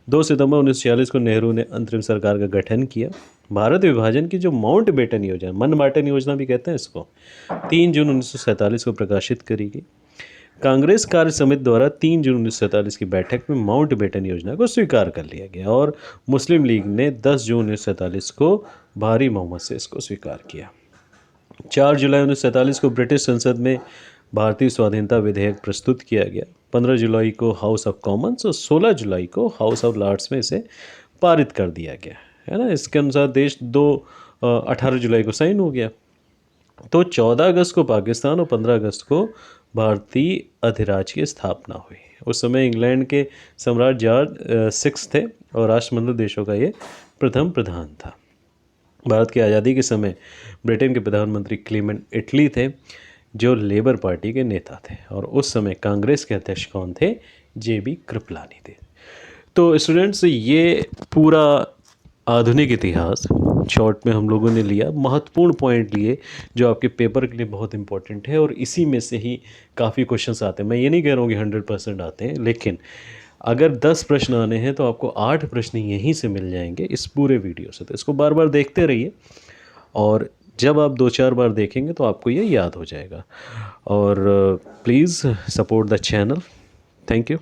2 सितंबर 1946 को नेहरू ने अंतरिम सरकार का गठन किया। भारत विभाजन की जो माउंट बेटन योजना, मनबाटन योजना भी कहते हैं इसको, 3 जून 1947 को प्रकाशित करी गई। कांग्रेस कार्य समिति द्वारा 3 जून 1947 की बैठक में माउंट बेटन योजना को स्वीकार कर लिया गया, और मुस्लिम लीग ने 10 जून 1947 को भारी बहुमत से इसको स्वीकार किया। 4 जुलाई 1947 को ब्रिटिश संसद में भारतीय स्वाधीनता विधेयक प्रस्तुत किया गया। 15 जुलाई को हाउस ऑफ कॉमन्स और 16 जुलाई को हाउस ऑफ लॉर्ड्स में इसे पारित कर दिया गया, है ना। इसके अनुसार देश 18 जुलाई को साइन हो गया। तो 14 अगस्त को पाकिस्तान और 15 अगस्त को भारतीय अधिराज्य की स्थापना हुई। उस समय इंग्लैंड के सम्राट जॉर्ज 6 थे और राष्ट्रमंडल देशों का ये प्रथम प्रधान था। भारत की आज़ादी के समय ब्रिटेन के प्रधानमंत्री क्लीमेंट इटली थे जो लेबर पार्टी के नेता थे, और उस समय कांग्रेस के अध्यक्ष कौन थे? जे.बी. कृपलानी थे। तो स्टूडेंट्स, ये पूरा आधुनिक इतिहास शॉर्ट में हम लोगों ने लिया, महत्वपूर्ण पॉइंट लिए जो आपके पेपर के लिए बहुत इंपॉर्टेंट है, और इसी में से ही काफ़ी क्वेश्चंस आते हैं। मैं ये नहीं कह रहा हूँ कि 100% आते हैं, लेकिन अगर 10 प्रश्न आने हैं तो आपको 8 प्रश्न यहीं से मिल जाएंगे इस पूरे वीडियो से। तो इसको बार बार देखते रहिए, और जब आप 2-4 बार देखेंगे तो आपको ये याद हो जाएगा। और please support the channel. Thank you.